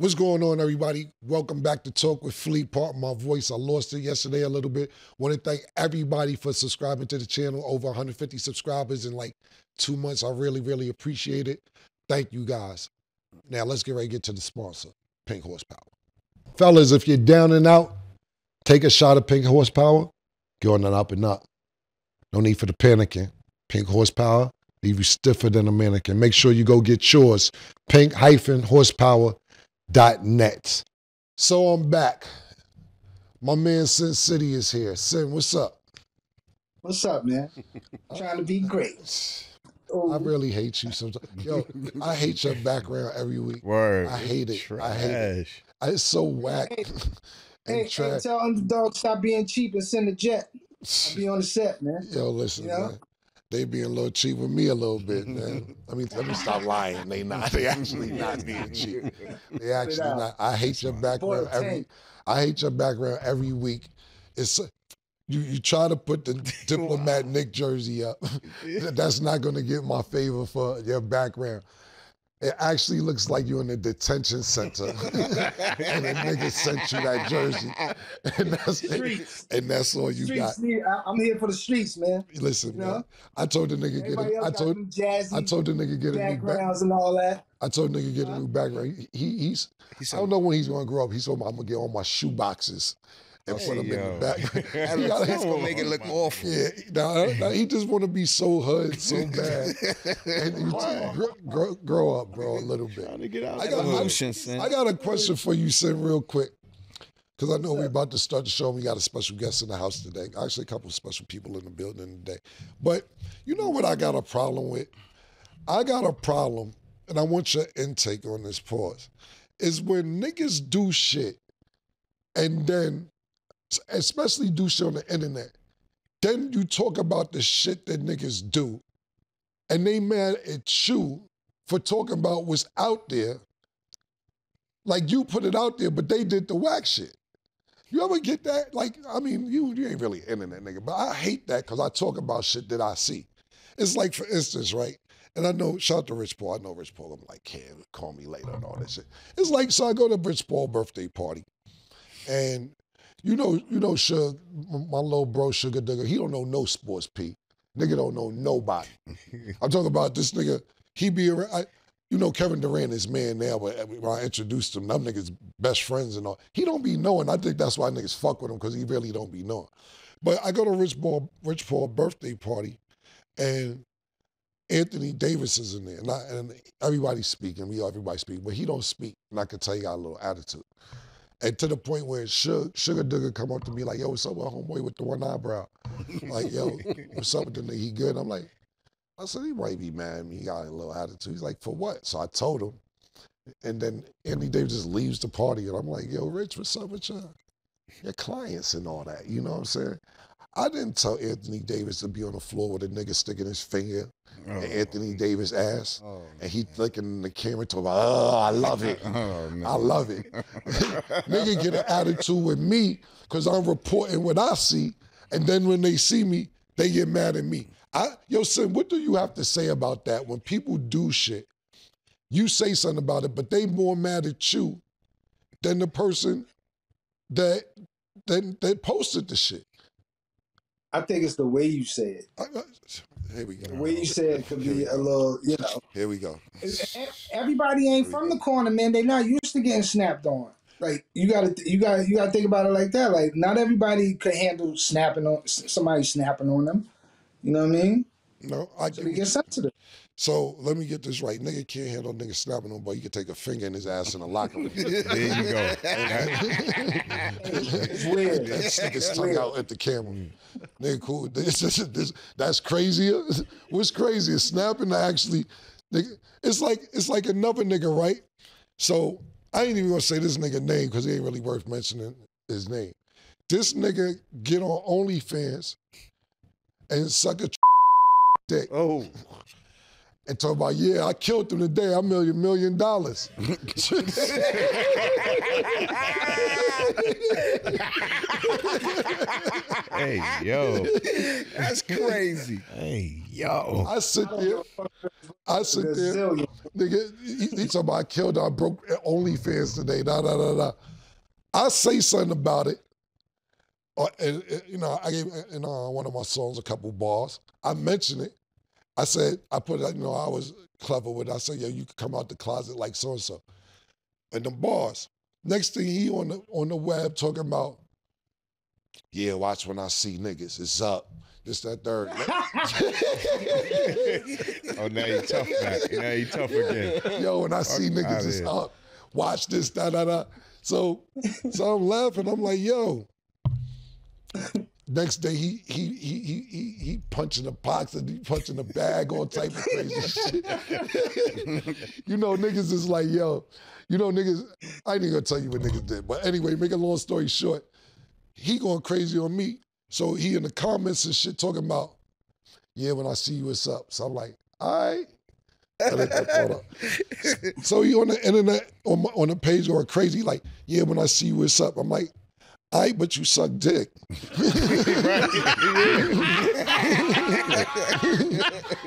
What's going on, everybody? Welcome back to Talk with Fleet. Part of my voice, I lost it yesterday a little bit. Want to thank everybody for subscribing to the channel. Over 150 subscribers in like 2 months. I really, really appreciate it. Thank you, guys. Now, let's get ready to get to the sponsor, Pink Horsepower. Fellas, if you're down and out, take a shot of Pink Horsepower. Get on an up and up. No need for the panicking. Pink Horsepower, leave you stiffer than a mannequin. Make sure you go get yours. Pink-horsepower.net. So I'm back. My man Sin City is here. Sin, what's up? What's up, man? Trying to be great. I really hate you sometimes. Yo, I hate your background every week. Word. I hate it. Trash. I hate it. It's so whack. Hey, tell Underdog stop being cheap and send a jet. I'll be on the set, man. Yo, listen, man. They being a little cheap with me a little bit, man. I mean, let me stop lying. They not. They actually not being cheap. They actually not. I hate your background every week. It's you try to put the Diplomat Nick jersey up. That's not going to get my favor for your background. It actually looks like you're in a detention center, and a nigga sent you that jersey, and that's all you got. I'm here for the streets, man. Listen, man. I told the nigga get it. I told the nigga get a new backgrounds and all that. I told the nigga get a new background. He's I don't know when he's gonna grow up. He told me I'm gonna get all my shoe boxes and put them in the back. That's gonna make it look awful. Yeah, now he just want to be so hood, so bad. And you grow up, bro, a little bit. Trying to get out I got a question for you, Sin, real quick. Because I know we're about to start the show. We got a special guest in the house today. Actually, a couple of special people in the building today. But you know what I got a problem with? I got a problem, and I want your intake on this pause, is when niggas do shit and then, especially do shit on the internet, then you talk about the shit that niggas do, and they mad at you for talking about what's out there. Like you put it out there, but they did the whack shit. You ever get that? Like, I mean, you ain't really an internet nigga, but I hate that because I talk about shit that I see. It's like, for instance, right? And I know, shout out to Rich Paul. I know Rich Paul. I'm like, Cam, call me later and all that shit. It's like, so I go to Rich Paul's birthday party, and you know, Suge, my little bro, Sugar Dugger, he don't know no sports P. Nigga don't know nobody. I'm talking about this nigga, he be around, you know Kevin Durant is man now, but when I introduced him, them niggas best friends and all. He don't be knowing. I think that's why niggas fuck with him, because he really don't be knowing. But I go to Rich Paul birthday party, and Anthony Davis is in there, and everybody's speaking. Everybody speak, but he don't speak, and I can tell he got a little attitude. And to the point where Sugar Dugger come up to me like, yo, what's up with homeboy with the one eyebrow? Like, yo, what's up with the nigga? He good? I'm like, I said, he might be mad at me. He got a little attitude. He's like, for what? So I told him. And then Anthony Davis just leaves the party. And I'm like, yo, Rich, what's up with your clients and all that? You know what I'm saying? I didn't tell Anthony Davis to be on the floor with a nigga sticking his finger in Anthony Davis' ass. And he looking in the camera talking about, oh, I love it. I love it. Nigga get an attitude with me because I'm reporting what I see. And then when they see me, they get mad at me. Yo, Sin, what do you have to say about that? When people do shit, you say something about it, but they more mad at you than the person that posted the shit. I think it's the way you say it. Here we go. The way you say it could be a little, you know. Here we go. Everybody ain't from the corner, man. They not used to getting snapped on. Like you gotta think about it like that. Like not everybody could handle somebody snapping on them. You know what I mean? No, so they get sensitive. So let me get this right. Nigga can't handle nigga snapping on, but you can take a finger in his ass in a locker room. There you go. It's weird. Stick his tongue out at the camera. Nigga, cool. That's crazier. What's crazier? Snapping to actually, nigga, it's like another nigga, right? So I ain't even gonna say this nigga name because he ain't really worth mentioning his name. This nigga get on OnlyFans and suck a dick. Oh. And talk about, yeah, I killed him today. I made $1 million. Hey, yo. That's crazy. Hey, yo. I sit there. I sit there, nigga, he talking about I killed her, I broke OnlyFans today, da da da da. I say something about it. And you know, I gave one of my songs a couple bars. I mentioned it. I said, I put it, you know, I was clever with it. I said, yo, you could come out the closet like so-and-so. And the bars. Next thing he on the web talking about, yeah, watch when I see niggas, it's up. This, that, third. Oh, now you tough back. Now you tough again. Yo, when I see niggas, it's up. Watch this, da, da, da. So I'm laughing. I'm like, yo. Next day, he punching a box and he punching a bag, all type of crazy shit. You know, niggas is like, yo. You know, niggas, I ain't even gonna tell you what niggas did. But anyway, make a long story short, he going crazy on me. So he in the comments and shit talking about, yeah, when I see you, it's up. So I'm like, all right. So he on the internet, on the page going crazy, like, yeah, when I see you, it's up. I'm like, all right, but you suck dick.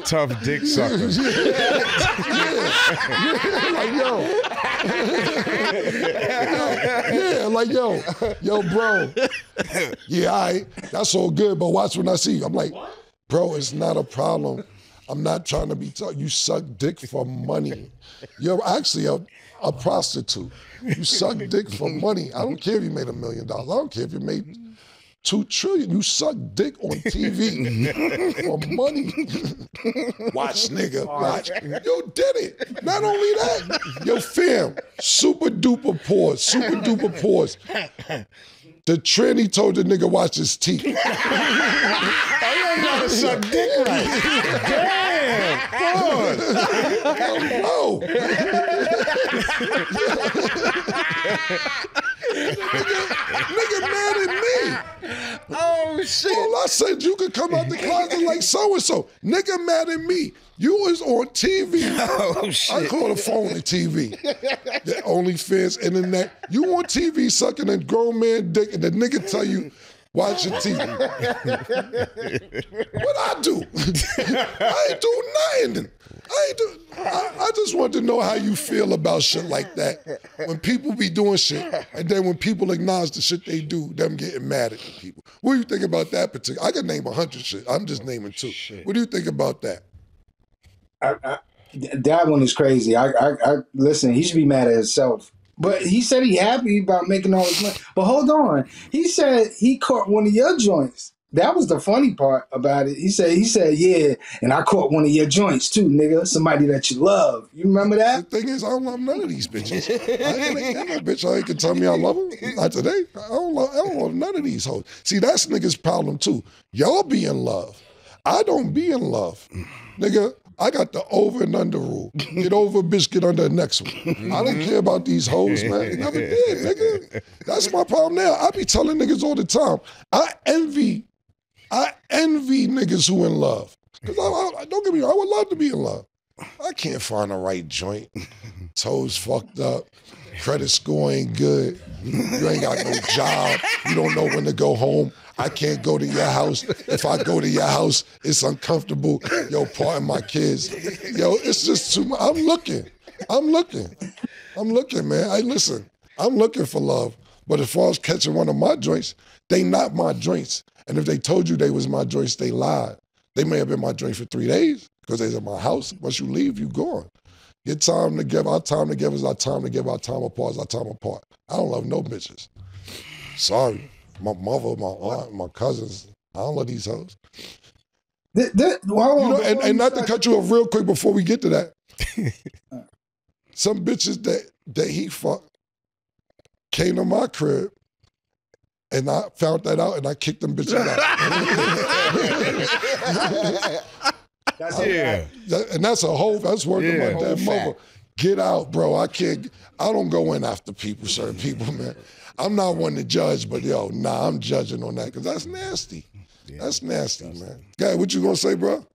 Tough dick sucker. Like, yo. Like, yo, bro. Yeah, all right, that's all good, but watch when I see you. I'm like, bro, it's not a problem. I'm not trying to be tough. You suck dick for money. You're actually a prostitute. You suck dick for money. I don't care if you made $1 million. I don't care if you made $2 trillion. You suck dick on TV for money. Watch, nigga, watch. Yo, did it. Not only that, yo, fam, super duper pause. The tranny told the nigga watch his teeth. I ain't gotta suck dick right. Damn, pause. No. nigga mad at me. Oh, shit. All I said, you could come out the closet like so-and-so. Nigga mad at me. You was on TV. Oh, shit. I call the phone the TV. The OnlyFans, internet. You on TV sucking a grown man dick and the nigga tell you, watch your TV. What I do? I ain't do nothing. I just want to know how you feel about shit like that. When people be doing shit, and then when people acknowledge the shit they do, them getting mad at the people. What do you think about that particular? I could name 100 shit. I'm just naming 2. Shit. What do you think about that? That one is crazy. I listen, he should be mad at himself. But he said he happy about making all his money. But hold on. He said he caught one of your joints. That was the funny part about it. He said, yeah, and I caught one of your joints too, nigga. Somebody that you love. You remember that? The thing is, I don't love none of these bitches. I ain't no bitch I can tell me I love them. Not today. I don't love none of these hoes. See, that's niggas' problem too. Y'all be in love. I don't be in love. Nigga, I got the over and under rule. Get over a bitch, get under the next one. I don't care about these hoes, man. They never did, nigga. That's my problem now. I be telling niggas all the time, I envy niggas who in love. Because don't get me wrong, I would love to be in love. I can't find the right joint. Toes fucked up. Credit score ain't good. You ain't got no job. You don't know when to go home. I can't go to your house. If I go to your house, it's uncomfortable. Yo, pardon my kids. Yo, it's just too much. I'm looking, man. Listen, I'm looking for love. But as far as catching one of my joints, they not my joints. And if they told you they was my joints, they lied. They may have been my joint for 3 days because they's at my house. Once you leave, you gone. Get time together. Our time together is our time together. Our time apart is our time apart. I don't love no bitches. Sorry. My mother, my aunt, my cousins, I don't love these hoes. And not to cut you off real quick before we get to that. Some bitches that he fucked came to my crib and I found that out and I kicked them bitches out. And that's a whole, that's working my damn mother. Get out, bro. I don't go in after certain people, man. I'm not one to judge, but yo, nah, I'm judging on that because that's nasty. Yeah, that's nasty, man. Guy, what you gonna say, bro?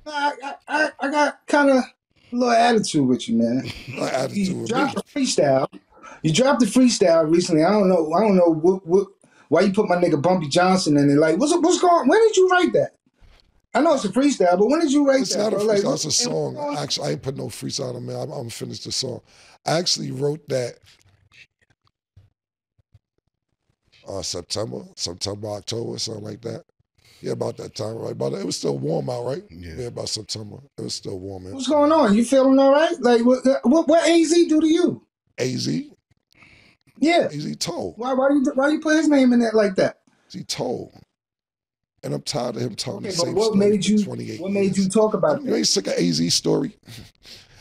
I got kind of a little attitude with you, man. You dropped the freestyle. You dropped the freestyle recently. I don't know why you put my nigga Bumpy Johnson in it. Like, what's going on? When did you write that? I know it's a freestyle, but when did you write It's that? not a bro? freestyle, Like, it's a song. Actually, I ain't put no freestyle on me. I'm finished the song. I actually wrote that September, October, something like that. Yeah, about that time, right? But it was still warm out, right? Yeah, about September. It was still warm. What's going on? You feeling all right? Like, what AZ do to you? AZ? Yeah. AZ told. Why you put his name in there like that? He told. And I'm tired of him telling the but same what story made for you? 28 What years. made you talk about You ain't sick of AZ story?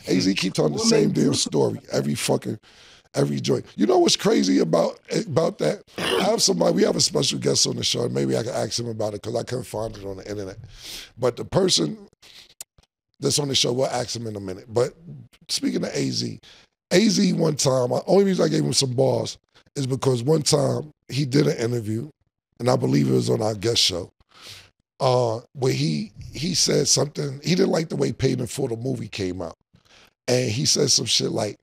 AZ keep telling the same damn story every joint. You know what's crazy about that? I have somebody, we have a special guest on the show, and maybe I can ask him about it because I couldn't find it on the internet. But the person that's on the show, we'll ask him in a minute. But speaking of AZ one time, the only reason I gave him some bars is because one time he did an interview, and I believe it was on our guest show, where he said something, he didn't like the way Paid in Full the movie came out. And he said some shit like,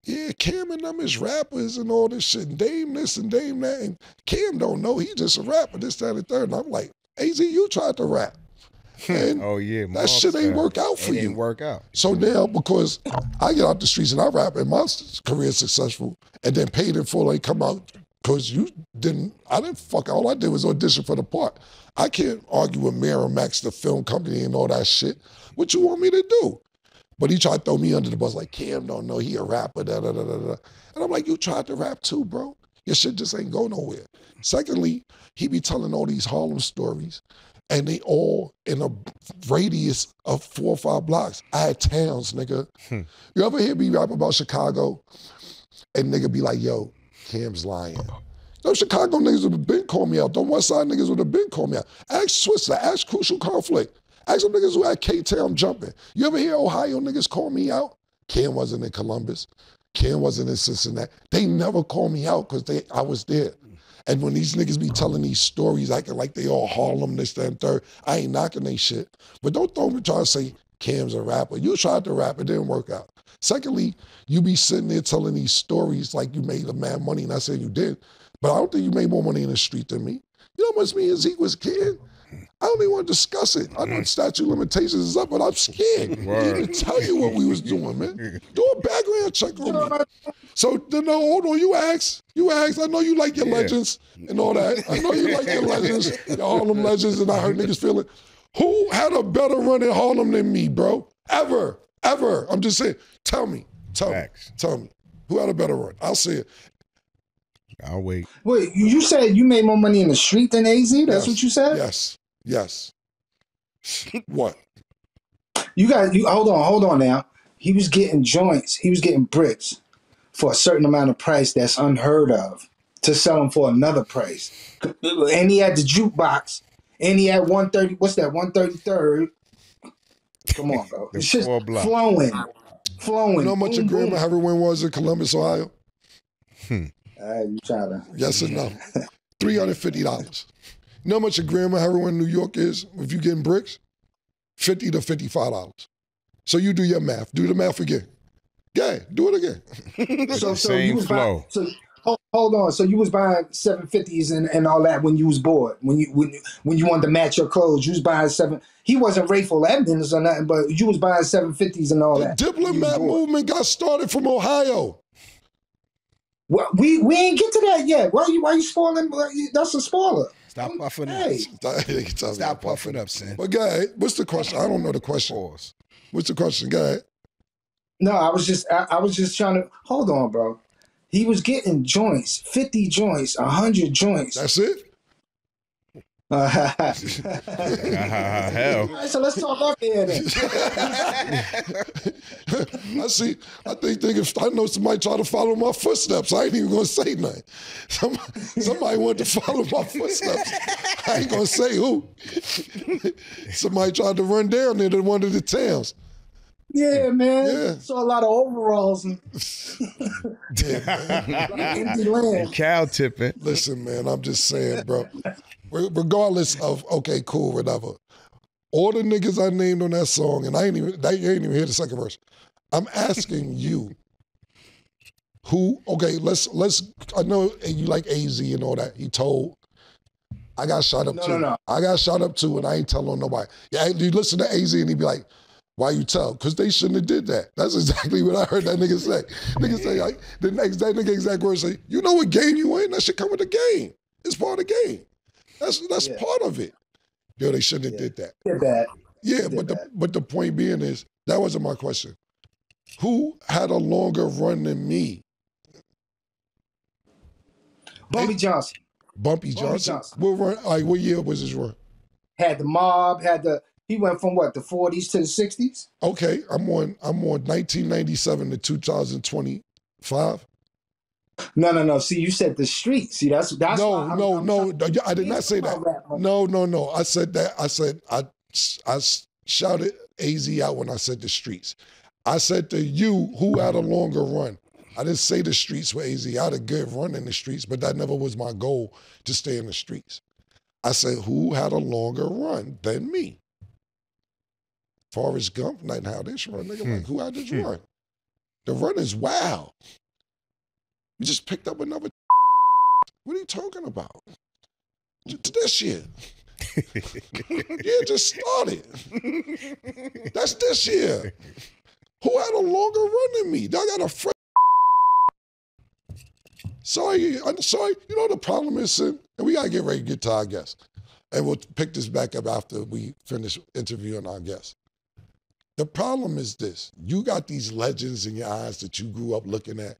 yeah, Cam and them is rappers and all this shit, and Dame this and Dame that, and Cam don't know, he just a rapper, this, that, and third. And I'm like, AZ, you tried to rap. And that shit ain't work out for you. It didn't work out. So now, because I get out the streets and I rap and my career is successful, and then Paid in Full ain't come out because I didn't fuck, all I did was audition for the part. I can't argue with Miramax, the film company, and all that shit. What you want me to do? But he tried to throw me under the bus like, Cam don't know he a rapper, da, da, da, da, da. And I'm like, you tried to rap too, bro. Your shit just ain't go nowhere. Secondly, he be telling all these Harlem stories, and they all in a radius of 4 or 5 blocks. I had towns, nigga. You ever hear me rap about Chicago? And nigga be like, yo, Cam's lying. Those Chicago niggas would have been called me out. Them West Side niggas would have been called me out. Ask Switzer, ask Crucial Conflict. Ask them niggas who had K-Town jumping. You ever hear Ohio niggas call me out? Cam wasn't in Columbus. Cam wasn't in Cincinnati. They never called me out because I was there. And when these niggas be telling these stories, acting like they all Harlem, this, that, and third, I ain't knocking they shit. But don't throw me trying to say Cam's a rapper. You tried to rap, it didn't work out. Secondly, you be sitting there telling these stories like you made a mad money, and I said you did. But I don't think you made more money in the street than me. You know how much me and Zeke was getting? I don't even want to discuss it. I know the statute of limitations is up, but I'm scared to even tell you what we was doing, man. Do a background check on me. So, no, hold on, you ask. I know you like your legends and all that. I know you like your legends, your Harlem legends, and I heard niggas feeling. Who had a better run in Harlem than me, bro? Ever. I'm just saying. Tell me. Who had a better run? I'll say it. I'll wait. Wait, you said you made more money in the street than AZ? That's what you said? Yes. What? You hold on now. He was getting joints. He was getting bricks for a certain amount of price that's unheard of to sell them for another price. And he had the jukebox. And he had 130. What's that? 133rd. Come on, bro. It's just flowing. You know how much a gram of heroin was in Columbus, Ohio? You try to. Yes or no? $350. You know how much a gram of heroin in New York is if you getting bricks? $50 to $55. So you do your math. Do the math again. Yeah, do it again. so you was buying, hold on. So you was buying 750s and all that when you was bored. When you wanted to match your clothes, you was buying He wasn't Rayful Edmonds or nothing, but you was buying 750s and all that. The diplomat movement got started from Ohio. Well, we ain't get to that yet. Why you spoiling? That's a spoiler. Stop puffing up. Stop puffing up, son. But go ahead. What's the question? I don't know the question. What's the question? Go ahead. No, I was just trying to hold on, bro. He was getting joints, 50 joints, 100 joints. That's it? Hell. All right, so let's talk up here then. I see. I think if I know somebody try to follow my footsteps, I ain't even gonna say nothing. Somebody wanted to follow my footsteps. I ain't gonna say who. Somebody tried to run down there to one of the towns. Yeah, man. Yeah. Saw a lot of overalls and empty land. And cow tipping. Listen, man, I'm just saying, bro. Regardless of, okay, cool, whatever. All the niggas I named on that song, and you ain't even hear the second verse. I'm asking you, who, okay, let's, I know you like AZ and all that. He told, I got shot up too. No. I got shot up too, and I ain't telling nobody. Yeah, you listen to AZ and he be like, why you tell? Because they shouldn't have did that. That's exactly what I heard that nigga say. Nigga say, like, the next day, nigga exact words say, you know what game you in? That shit come with the game. It's part of the game. That's part of it. Yo, they shouldn't have did that. They're bad. Yeah, but the point being is, that wasn't my question. Who had a longer run than me? Bumpy Johnson. Bumpy Johnson. What run? Like, what year was his run? Had the mob. He went from what, the 40s to the 60s? Okay, I'm on 1997 to 2025. No. See, you said the street. See, that's no. I did not say that. No. I said that. I shouted AZ out when I said the streets. I said to you, who had a longer run? I didn't say the streets were AZ. I had a good run in the streets, but that never was my goal to stay in the streets. I said, who had a longer run than me? Forrest Gump, not how this run, nigga. Like, who had this run? The run is wild. You just picked up another. What are you talking about? This year. Yeah, just started. That's this year. Who had a longer run than me? I got a friend. Sorry, I'm sorry. You know what the problem is, Sim? And we gotta get ready to get to our guest. And we'll pick this back up after we finish interviewing our guest. The problem is this. You got these legends in your eyes that you grew up looking at.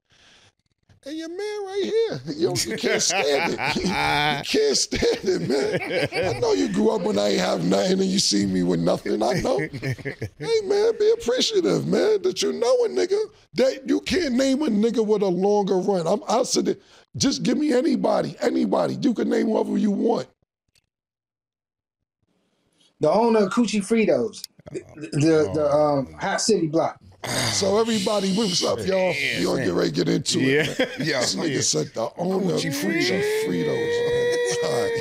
And your man right here, you can't stand it. You can't stand it, man. I know you grew up when I ain't have nothing and you see me with nothing. I know. Hey, man, be appreciative, man, that you know a nigga. That you can't name a nigga with a longer run. I'll sit there. Just give me anybody. You can name whoever you want. The owner of Coochie Fritos, the Hot City Block. So everybody, what's up, y'all? We gonna get ready to get into it. Man. Yeah. This nigga said the owner of Fritos. All right.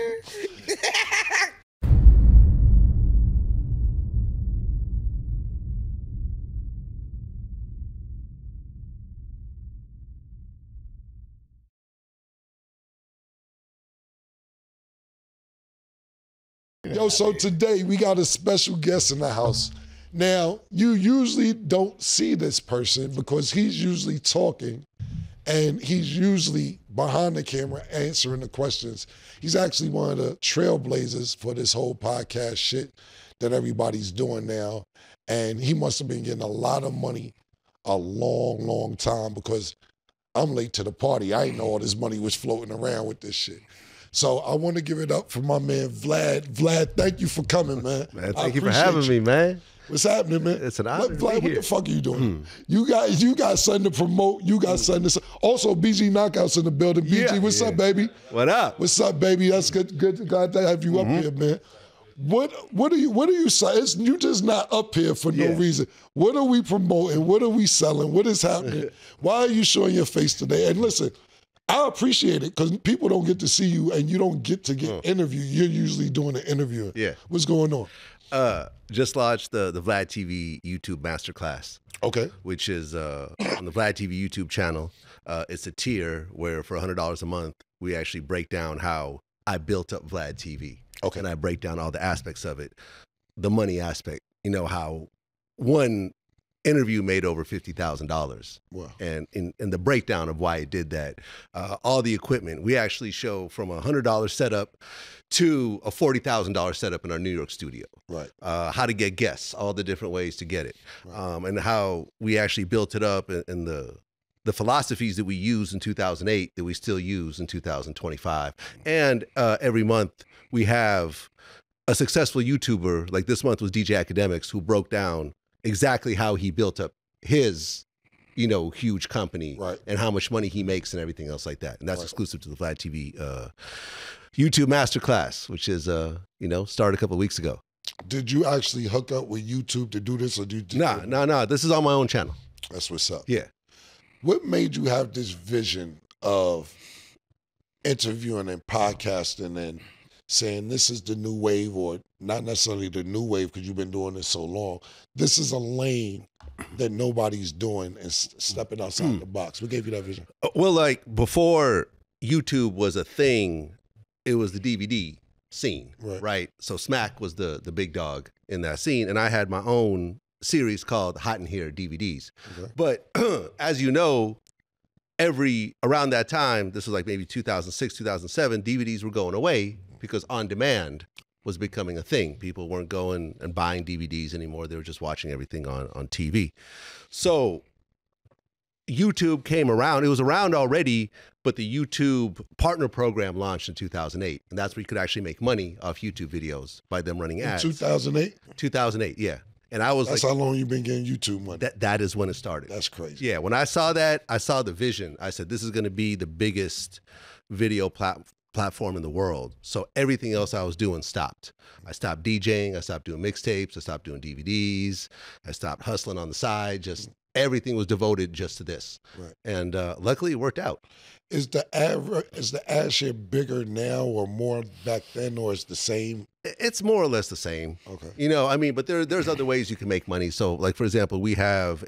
Yo, so today we got a special guest in the house. Now, you usually don't see this person because he's usually talking and he's usually behind the camera answering the questions. He's actually one of the trailblazers for this whole podcast shit that everybody's doing now. And he must have been getting a lot of money a long, long time because I'm late to the party. I didn't know all this money was floating around with this shit. So I want to give it up for my man, Vlad. Vlad, thank you for coming, man. Man, thank you for having me, man. What's happening, man? It's an honor to Vlad, be here. what the fuck are you doing? You got something to promote. You got something to say. Also, BG Knockouts in the building. BG, what's up, baby? What up? What's up, baby? That's good. Glad to have you up here, man. What are you saying? You just not up here for no reason. What are we promoting? What are we selling? What is happening? Why are you showing your face today? And listen, I appreciate it because people don't get to see you and you don't get to get interviewed. You're usually doing the interviewing. Yeah. What's going on? Just launched the Vlad TV YouTube Masterclass. Okay. Which is on the Vlad TV YouTube channel. It's a tier where for $100 a month, we actually break down how I built up Vlad TV. Okay. And I break down all the aspects of it. The money aspect, you know, how one interview made over $50,000. Wow. And in the breakdown of why it did that, all the equipment, we actually show from a $100 setup to a $40,000 setup in our New York studio. Right. How to get guests, all the different ways to get it. Right. And how we actually built it up and the philosophies that we used in 2008 that we still use in 2025. And every month we have a successful YouTuber, like this month was DJ Academics, who broke down exactly how he built up his, you know, huge company and how much money he makes and everything else like that. And that's exclusive to the Vlad TV YouTube Masterclass, which is, you know, started a couple of weeks ago. Did you actually hook up with YouTube to do this or do you? No. This is on my own channel. That's what's up. Yeah. What made you have this vision of interviewing and podcasting and saying this is the new wave, or not necessarily the new wave because you've been doing this so long. This is a lane that nobody's doing and stepping outside the box. What gave you that vision? Well, like before YouTube was a thing, it was the DVD. scene, right? So Smack was the big dog in that scene, and I had my own series called Hot in Here DVDs. Okay. But as you know, around that time, this was like maybe 2006, 2007, DVDs were going away because on demand was becoming a thing. People weren't going and buying DVDs anymore. They were just watching everything on TV. So YouTube came around. It was around already, but the YouTube partner program launched in 2008. And that's where you could actually make money off YouTube videos by them running ads. 2008? 2008, yeah. And I was That's how long you've been getting YouTube money. That is when it started. That's crazy. Yeah, when I saw that, I saw the vision. I said, this is going to be the biggest video platform in the world. So everything else I was doing stopped. I stopped DJing. I stopped doing mixtapes. I stopped doing DVDs. I stopped hustling on the side. Just everything was devoted just to this. Right. And luckily it worked out. Is the ad share bigger now or more back then, or is the same? It's more or less the same. Okay. You know, I mean, but there's other ways you can make money. So like, for example, we have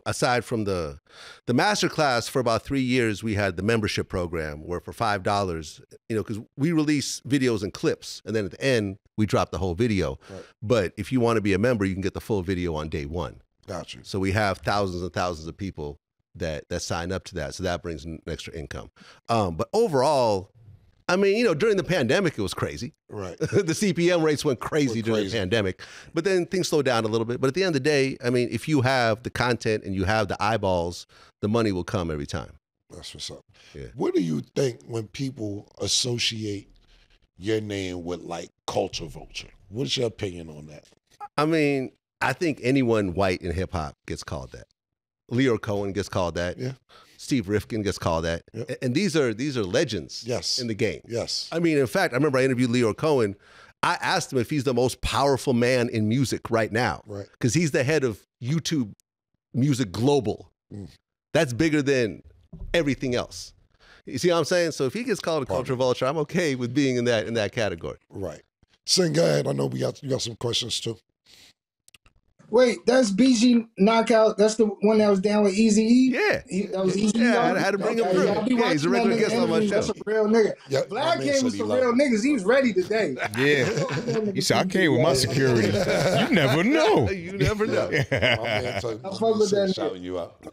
aside from the masterclass, for about 3 years, we had the membership program where for $5, because we release videos and clips, and then at the end, we drop the whole video. Right. But if you want to be a member, you can get the full video on day one. Gotcha. So we have thousands and thousands of people that sign up to that. So that brings an extra income. But overall, I mean, during the pandemic, it was crazy. Right. The CPM rates went crazy during the pandemic, but then things slowed down a little bit. But at the end of the day, I mean, if you have the content and you have the eyeballs, the money will come every time. That's what's up. Yeah. What do you think when people associate your name with like Culture Vulture? What's your opinion on that? I mean, I think anyone white in hip hop gets called that. Leo Cohen gets called that. Yeah. Steve Rifkin gets called that. Yep. And these are legends in the game. Yes. I mean, in fact, I remember I interviewed Leo Cohen. I asked him if he's the most powerful man in music right now. Right. Because he's the head of YouTube Music Global. That's bigger than everything else. You see what I'm saying? So if he gets called a Culture Vulture, I'm okay with being in that category. Right. Sing, go ahead. I know you got some questions too. Wait, that's BG Knockout. That's the one that was down with Eazy-E? Yeah. That was Eazy-E? Yeah, I had to bring him through. Yeah, he's a regular guest on my show. That's a real nigga. Yeah, Vlad came with some real niggas. He was ready today. Yeah. He said, I came with my security. You never know. You never know. I fuck with that shouting you out.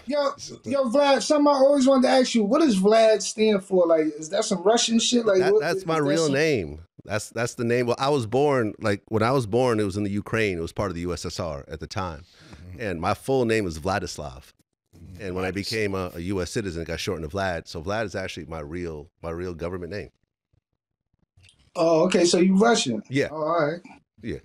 Yo, Vlad, something I always wanted to ask you. What does Vlad stand for? Like, is that some Russian shit? Like, that's my real name. That's the name. Well, I was born, when I was born, it was in the Ukraine. It was part of the USSR at the time. And my full name is Vladislav. And when I became a U.S. citizen, it got shortened to Vlad. So Vlad is actually my real government name. Oh, okay. So you Russian? Yeah. Oh, all right. Yeah.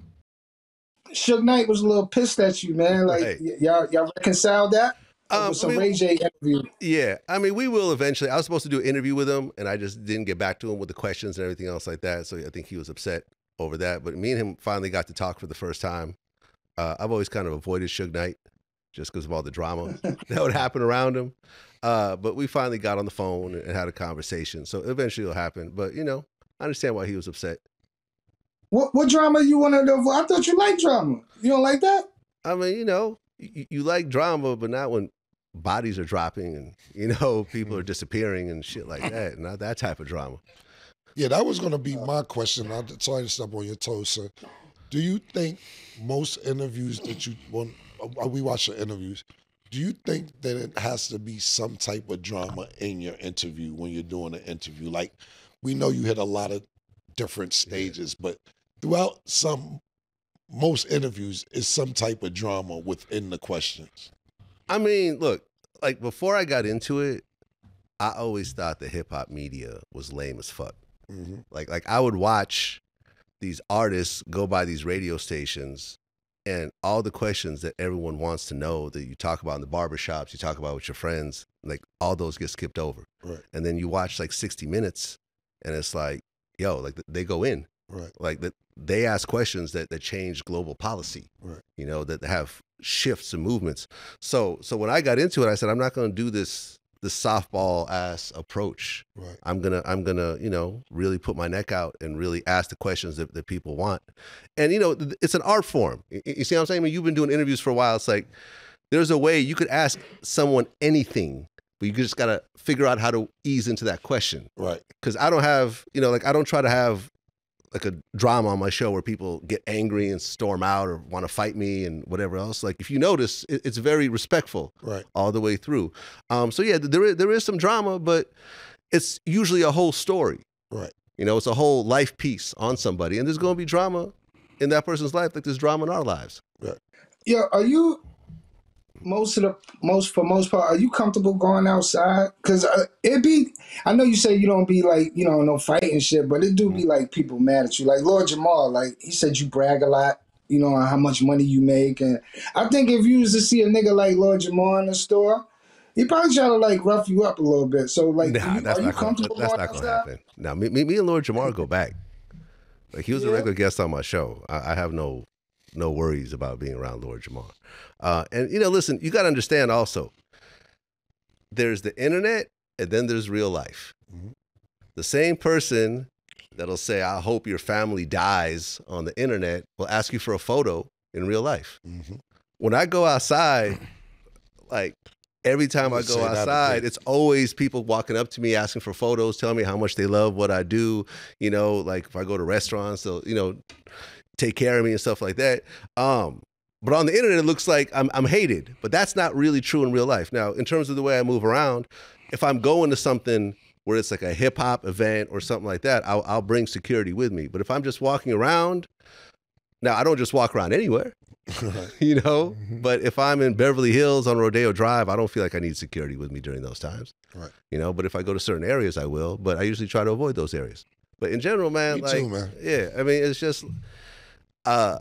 Suge Knight was a little pissed at you, man. Like, y'all reconciled that? With some Ray J interview. Yeah, I mean, we will eventually. I was supposed to do an interview with him, and I just didn't get back to him with the questions and everything else like that. So I think he was upset over that. But me and him finally got to talk for the first time. I've always kind of avoided Suge Knight just because of all the drama that would happen around him. But we finally got on the phone and had a conversation. So eventually it'll happen. But, I understand why he was upset. What drama you want to avoid? I thought you liked drama. You don't like that? I mean, you like drama, but not when bodies are dropping and, people are disappearing and shit like that. Not that type of drama. Yeah, that was going to be my question. I'm sorry to step on your toes, sir. Do you think most interviews that we watch the interviews, do you think that it has to be some type of drama in your interview when you're doing an interview? Like, we know you hit a lot of different stages, but throughout most interviews is some type of drama within the questions. I mean, look, like before I got into it, I always thought the hip hop media was lame as fuck. Like I would watch these artists go by these radio stations and all the questions that everyone wants to know that you talk about in the barbershops, you talk about with your friends, like all those get skipped over. Right. And then you watch like 60 Minutes and it's like, yo, like they go in. Right. Like they ask questions that change global policy. Right. That have shifts and movements. So when I got into it, I said, I'm not going to do this softball ass approach. Right. I'm gonna really put my neck out and really ask the questions that people want. And it's an art form. You see what I'm saying? I mean, you've been doing interviews for a while. It's like there's a way you could ask someone anything, but you just gotta figure out how to ease into that question. Right. Because I don't have, I don't try to have like a drama on my show where people get angry and storm out or want to fight me and whatever else. Like if you notice, it's very respectful all the way through. So yeah, there is some drama, but it's usually a whole story. Right. You know, it's a whole life piece on somebody, and there's going to be drama in that person's life, like there's drama in our lives. Right. Yeah, are you for most part, are you comfortable going outside? Because I know you say you don't be like, you know, no fighting shit, but it do be like people mad at you. Like Lord Jamal, like he said you brag a lot, you know, on how much money you make. And I think if you was to see a nigga like Lord Jamal in the store, he probably try to like rough you up a little bit. So like, are you comfortable that's going not outside? gonna happen. Now, me and Lord Jamar go back. Like he was a regular guest on my show. I have no worries about being around Lord Jamar. And you know, listen, you got to understand also. There's the internet, and then there's real life. The same person that'll say, "I hope your family dies" on the internet will ask you for a photo in real life. When I go outside, like. Every time I go outside, it's always people walking up to me asking for photos, telling me how much they love what I do. You know, like if I go to restaurants, they'll, you know, take care of me and stuff like that. But on the internet, it looks like I'm hated. But that's not really true in real life. Now, in terms of the way I move around, if I'm going to something where it's like a hip hop event or something like that, I'll bring security with me. But if I'm just walking around, now I don't just walk around anywhere. You know, but if I'm in Beverly Hills on Rodeo Drive, I don't feel like I need security with me during those times. Right. You know, but if I go to certain areas, I will. But I usually try to avoid those areas. But in general, man, me like, too, man. Yeah, I mean, it's just, yeah,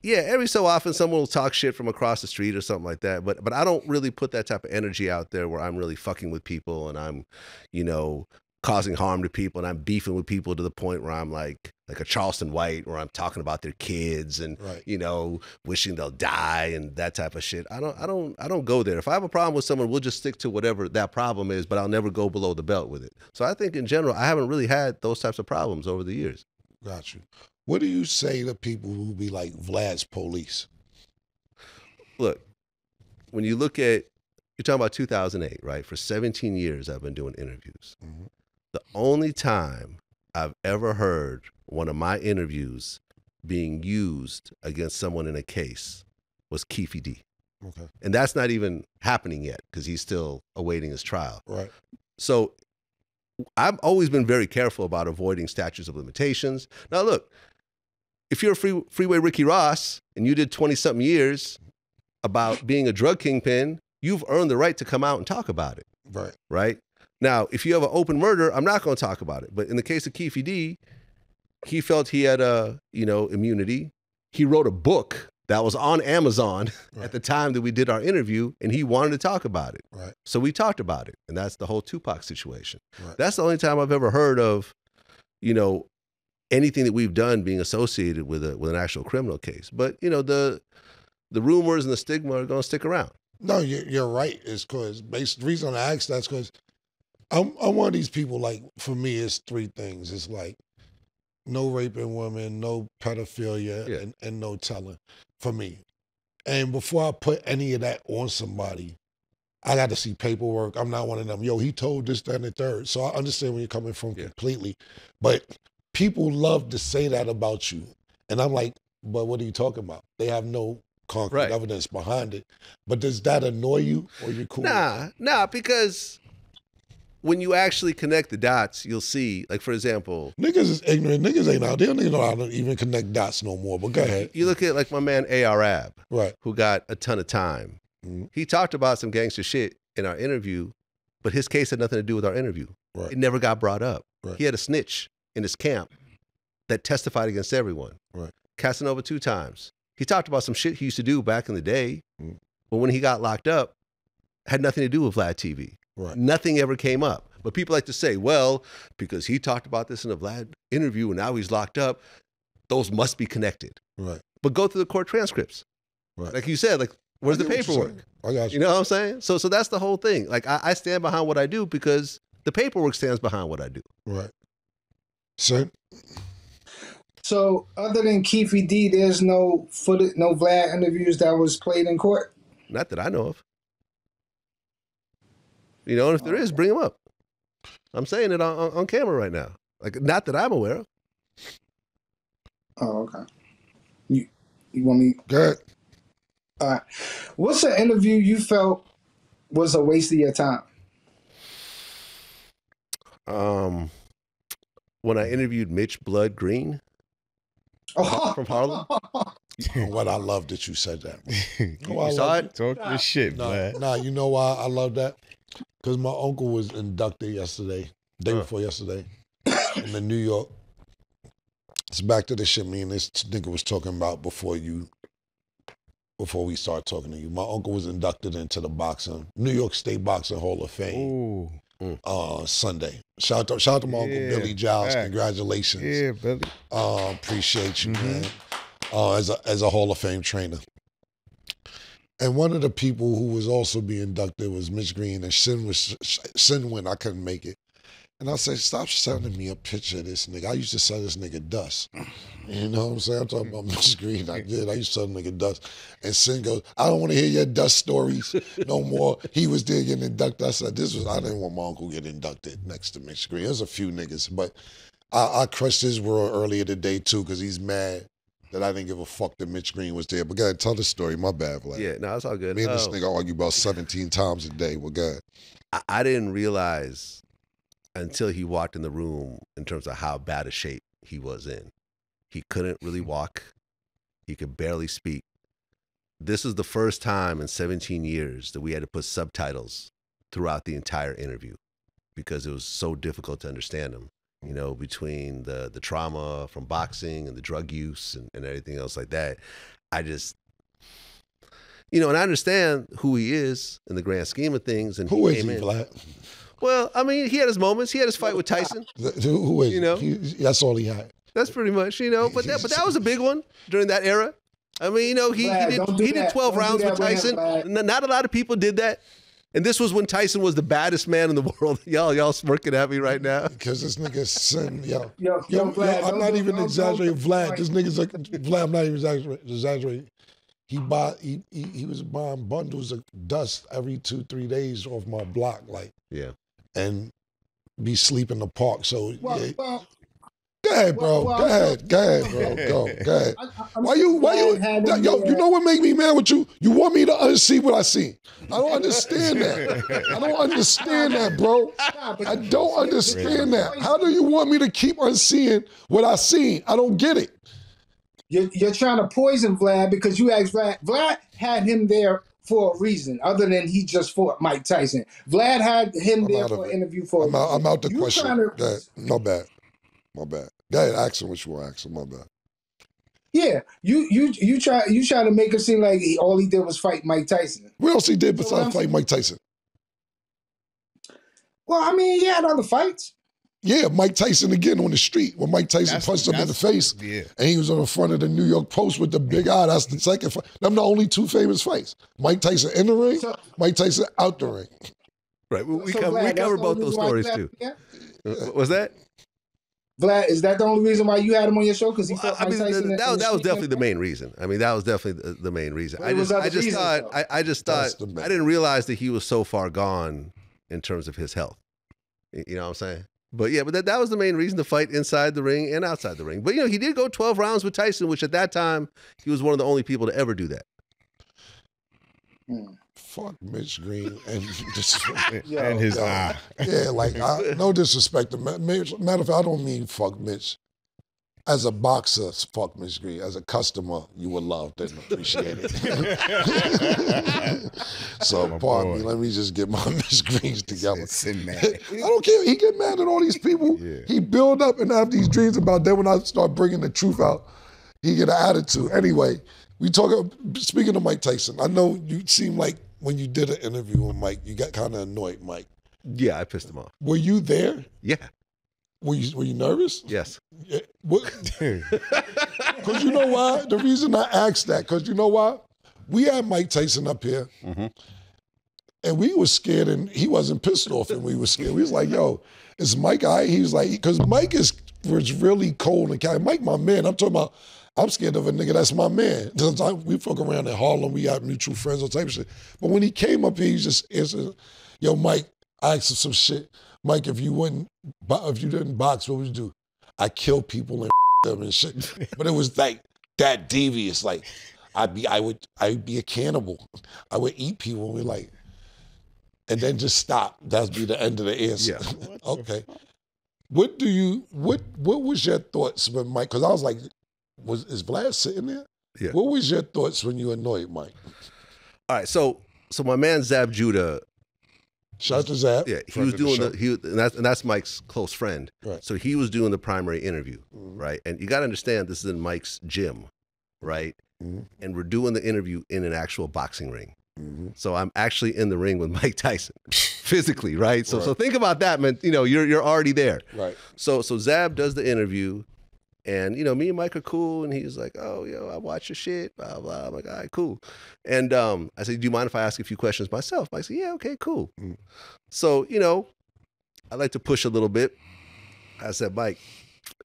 every so often someone will talk shit from across the street or something like that. But I don't really put that type of energy out there where I'm really fucking with people and I'm, you know, causing harm to people and I'm beefing with people to the point where I'm like a Charleston White, where I'm talking about their kids and you know, wishing they'll die and that type of shit. I don't go there. If I have a problem with someone, we'll just stick to whatever that problem is, but I'll never go below the belt with it. So I think in general, I haven't really had those types of problems over the years. Got you. What do you say to people who be like Vlad's police? Look, when you look at, you're talking about 2008, right? For 17 years, I've been doing interviews. The only time I've ever heard one of my interviews being used against someone in a case was Keefe D. Okay. And that's not even happening yet because he's still awaiting his trial. Right. So I've always been very careful about avoiding statutes of limitations. Now, look, if you're a Freeway Ricky Ross and you did 20-something years about being a drug kingpin, you've earned the right to come out and talk about it. Right. Right? Now, if you have an open murder, I'm not going to talk about it. But in the case of Keefe D, he felt he had immunity. He wrote a book that was on Amazon at the time that we did our interview, and he wanted to talk about it. Right. So we talked about it, and that's the whole Tupac situation. Right. That's the only time I've ever heard of, you know, anything that we've done being associated with an actual criminal case. But you know, the rumors and the stigma are going to stick around. No, you're right. It's because the reason I asked that's because I'm one of these people. Like for me, it's three things. It's like no raping women, no pedophilia, and no telling. For me, and before I put any of that on somebody, I got to see paperwork. I'm not one of them. Yo, he told this, that, and the third. So I understand where you're coming from completely, but people love to say that about you, and I'm like, but what are you talking about? They have no concrete evidence behind it. But does that annoy you, or you cool? Nah, because when you actually connect the dots, you'll see, like, for example... Niggas is ignorant. Niggas ain't out there. Niggas know how to even connect dots no more, but go ahead. You look at, like, my man A.R. Ab, who got a ton of time. He talked about some gangster shit in our interview, but his case had nothing to do with our interview. It never got brought up. He had a snitch in his camp that testified against everyone. Casanova 2 times. He talked about some shit he used to do back in the day, but when he got locked up, had nothing to do with Vlad TV. Nothing ever came up. But people like to say, well, because he talked about this in a Vlad interview and now he's locked up, those must be connected. But go through the court transcripts. Like you said, like, where's the paperwork? I got you. You know what I'm saying? So that's the whole thing. Like, I stand behind what I do because the paperwork stands behind what I do. Right. Sir? So other than Keefe D, there's no footage, no Vlad interviews that was played in court? Not that I know of. You know, and if there is, bring them up. I'm saying it on camera right now. Like, not that I'm aware of. Oh, okay. You want me? Good. All right. What's an interview you felt was a waste of your time? When I interviewed Mitch Blood Green from Harlem. What I love that you said that. You saw it? Talk your shit, Vlad. Nah, you know why I love that? Because my uncle was inducted yesterday, day before yesterday, in the New York. It's back to the shit me and this nigga was talking about before we start talking to you. My uncle was inducted into the New York State Boxing Hall of Fame. Sunday. Shout out to my uncle Billy Giles. Congratulations. Yeah, Billy. Appreciate you, man. As a Hall of Fame trainer. And one of the people who was also being inducted was Mitch Green, and Sin went. I couldn't make it. And I said, stop sending me a picture of this nigga. I used to sell this nigga dust. You know what I'm saying? I'm talking about Mitch Green. I did. I used to sell nigga dust. And Sin goes, I don't want to hear your dust stories no more. He was there getting inducted. I said, I didn't want my uncle to get inducted next to Mitch Green. There's a few niggas, but I crushed his world earlier today too, because he's mad that I didn't give a fuck that Mitch Green was there. But go ahead, tell the story. My bad, Vlad. Yeah, no, it's all good. Me and this nigga argue about 17 times a day. Well, go ahead. I didn't realize until he walked in the room in terms of how bad a shape he was in. He couldn't really walk. He could barely speak. This is the first time in 17 years that we had to put subtitles throughout the entire interview because it was so difficult to understand him. You know, between the trauma from boxing and the drug use and everything else like that. I just, and I understand who he is in the grand scheme of things. And who is he, Vlad? Well, I mean, he had his moments. He had his fight with Tyson. Who is he? That's all he had. That's pretty much, but that was a big one during that era. I mean, he did 12 rounds with Tyson. Not a lot of people did that. And this was when Tyson was the baddest man in the world. Y'all smirking at me right now. Because this nigga Sin, yo, Vlad, I'm not even exaggerating, Vlad. This nigga's like, Vlad, I'm not even exaggerating. He was buying bundles of dust every 2-3 days off my block, and be sleep in the park. So go ahead, bro. Go ahead, bro. Go ahead. Why you? You know what make me mad with you? You want me to unsee what I see. I don't understand that. I don't understand that, bro. I don't understand that. How do you want me to keep unseeing what I see? I don't get it. You're trying to poison Vlad because you asked Vlad. Vlad had him there for a reason, other than he just fought Mike Tyson. Vlad had him there for an interview for a reason. I'm out the question. My bad. Go ahead, ask him what you want to ask him. My bad. Yeah, you try to make it seem like all he did was fight Mike Tyson. What else he did besides fight Mike Tyson? Well, I mean, he had other fights. Yeah, Mike Tyson again on the street when Mike Tyson punched him in the face, and he was on the front of the New York Post with the big eye. That's the second fight. Them the only two famous fights. Mike Tyson in the ring, Mike Tyson out the ring. Right, we cover both those stories too. Was that? Vlad, is that the only reason why you had him on your show? Because he fought Mike Tyson. That was definitely the main reason. I mean, that was definitely the main reason. I just thought I didn't realize that he was so far gone in terms of his health. You know what I'm saying? But that was the main reason to fight inside the ring and outside the ring. But he did go 12 rounds with Tyson, which at that time he was one of the only people to ever do that. Fuck Mitch Green and and his eye. Yeah, no disrespect. Matter of fact, I don't mean fuck Mitch. As a boxer, fuck Mitch Green. As a customer, you would love and appreciate it. So, pardon me. Let me just get my Mitch Greens together. I don't care. He get mad at all these people. Yeah. He build up and have these dreams about that. When I start bringing the truth out, he get an attitude. Anyway, speaking of Mike Tyson, I know you seem like when you did an interview with Mike, you got kind of annoyed, Mike. Yeah, I pissed him off. Were you there? Yeah. Were you nervous? Yes. Yeah. Because you know why? The reason I asked that, because you know why? We had Mike Tyson up here, and we was scared, and he wasn't pissed off, and we were scared. We was like, yo, is Mike all right? He was like, because Mike was really cold and kind. Mike, my man. I'm talking about, I'm scared of a nigga that's my man. We fuck around in Harlem, we got mutual friends, all type of shit. But when he came up here, he just answered, yo, Mike, I asked him some shit. Mike, if you didn't box, what would you do? I kill people and them and shit. But it was like that devious. Like I'd be a cannibal. I would eat people and be like, and then just stop. That'd be the end of the answer. Yeah. Okay. What was your thoughts when Mike? Because I was like, is Vlad sitting there? Yeah. What was your thoughts when you annoyed Mike? All right, so my man Zab Judah. Shout out to Zab. Yeah, he was doing and that's Mike's close friend. Right. So he was doing the primary interview, right? And you got to understand, this is in Mike's gym, right? And we're doing the interview in an actual boxing ring. So I'm actually in the ring with Mike Tyson, physically, right? So think about that, man. You know, you're already there. Right. So Zab does the interview, and you know, me and Mike are cool, and he's like, "Oh, yo, I watch your shit, blah blah." I'm like, "All right, cool." And I said, "Do you mind if I ask a few questions myself?" Mike said, "Yeah, okay, cool." So you know, I like to push a little bit. I said, "Mike,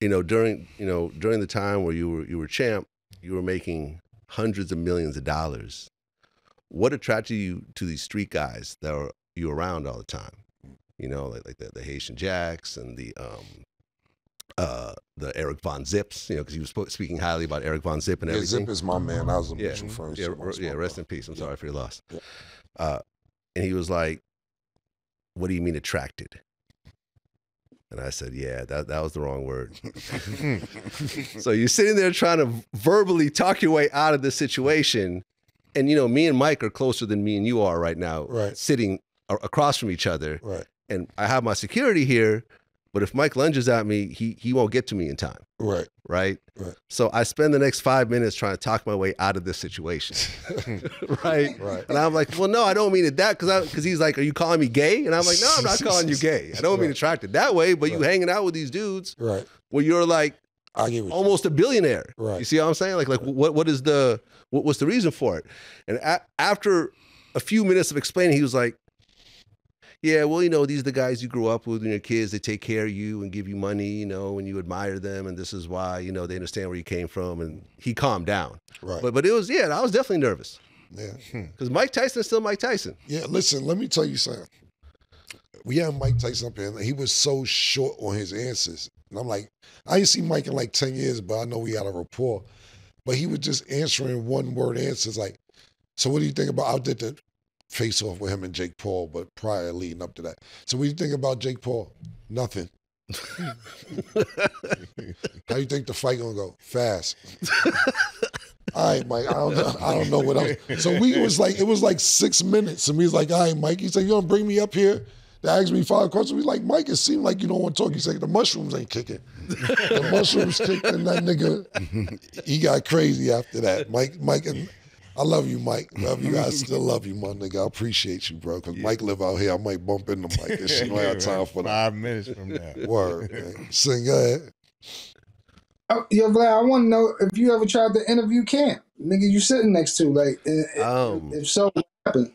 during the time where you were champ, you were making hundreds of millions of dollars. What attracted you to these street guys that are you around all the time? You know, like the Haitian Jacks and the Eric Von Zips, you know, because he was speaking highly about Eric Von Zip and everything. Zip is my man. I was a mutual friend. Rest in peace. I'm sorry for your loss. Yeah. And he was like, "What do you mean attracted?" And I said, "Yeah, that was the wrong word." So you're sitting there trying to verbally talk your way out of this situation. And, you know, me and Mike are closer than me and you are right now, sitting across from each other. Right. And I have my security here, but if Mike lunges at me, he won't get to me in time. Right. Right. So I spend the next 5 minutes trying to talk my way out of this situation. Right. And I'm like, "Well, no, I don't mean it that," because he's like, "Are you calling me gay?" And I'm like, "No, I'm not calling you gay. I don't mean attracted that way, but you hanging out with these dudes where you're like almost a billionaire." Right. You see what I'm saying? Like what's the reason for it? And after a few minutes of explaining, he was like, "Yeah, well, you know, these are the guys you grew up with and your kids, they take care of you and give you money, you know, and you admire them. And this is why, you know, they understand where you came from." And he calmed down. Right. But it was, I was definitely nervous. Yeah. Because Mike Tyson is still Mike Tyson. Yeah, listen, let me tell you something. We had Mike Tyson up here, and he was so short on his answers. And I'm like, I ain't seen Mike in like 10 years, but I know we had a rapport. But he was just answering one-word answers like, "So what do you think about," I did the face-off with him and Jake Paul, but prior leading up to that. "So what do you think about Jake Paul?" "Nothing." "How you think the fight gonna go?" "Fast." "All right, Mike, I don't know what else." So it was like 6 minutes, and we was like, "All right, Mike." He said, "You gonna bring me up here to ask me 5 questions?" We like, "Mike, it seemed like you don't want to talk." He said, "The mushrooms ain't kicking." The mushrooms kicked, and that nigga, he got crazy after that. Mike, and I love you, Mike. Love you. I still love you, my nigga. I appreciate you, bro. Because Mike live out here. I might bump into Mike and she don't have time for that. 5 minutes from now. Word, man. Sing, go ahead. Yo, Vlad, I want to know if you ever tried to interview Cam. Nigga, you sitting next to, like, if so, what happened?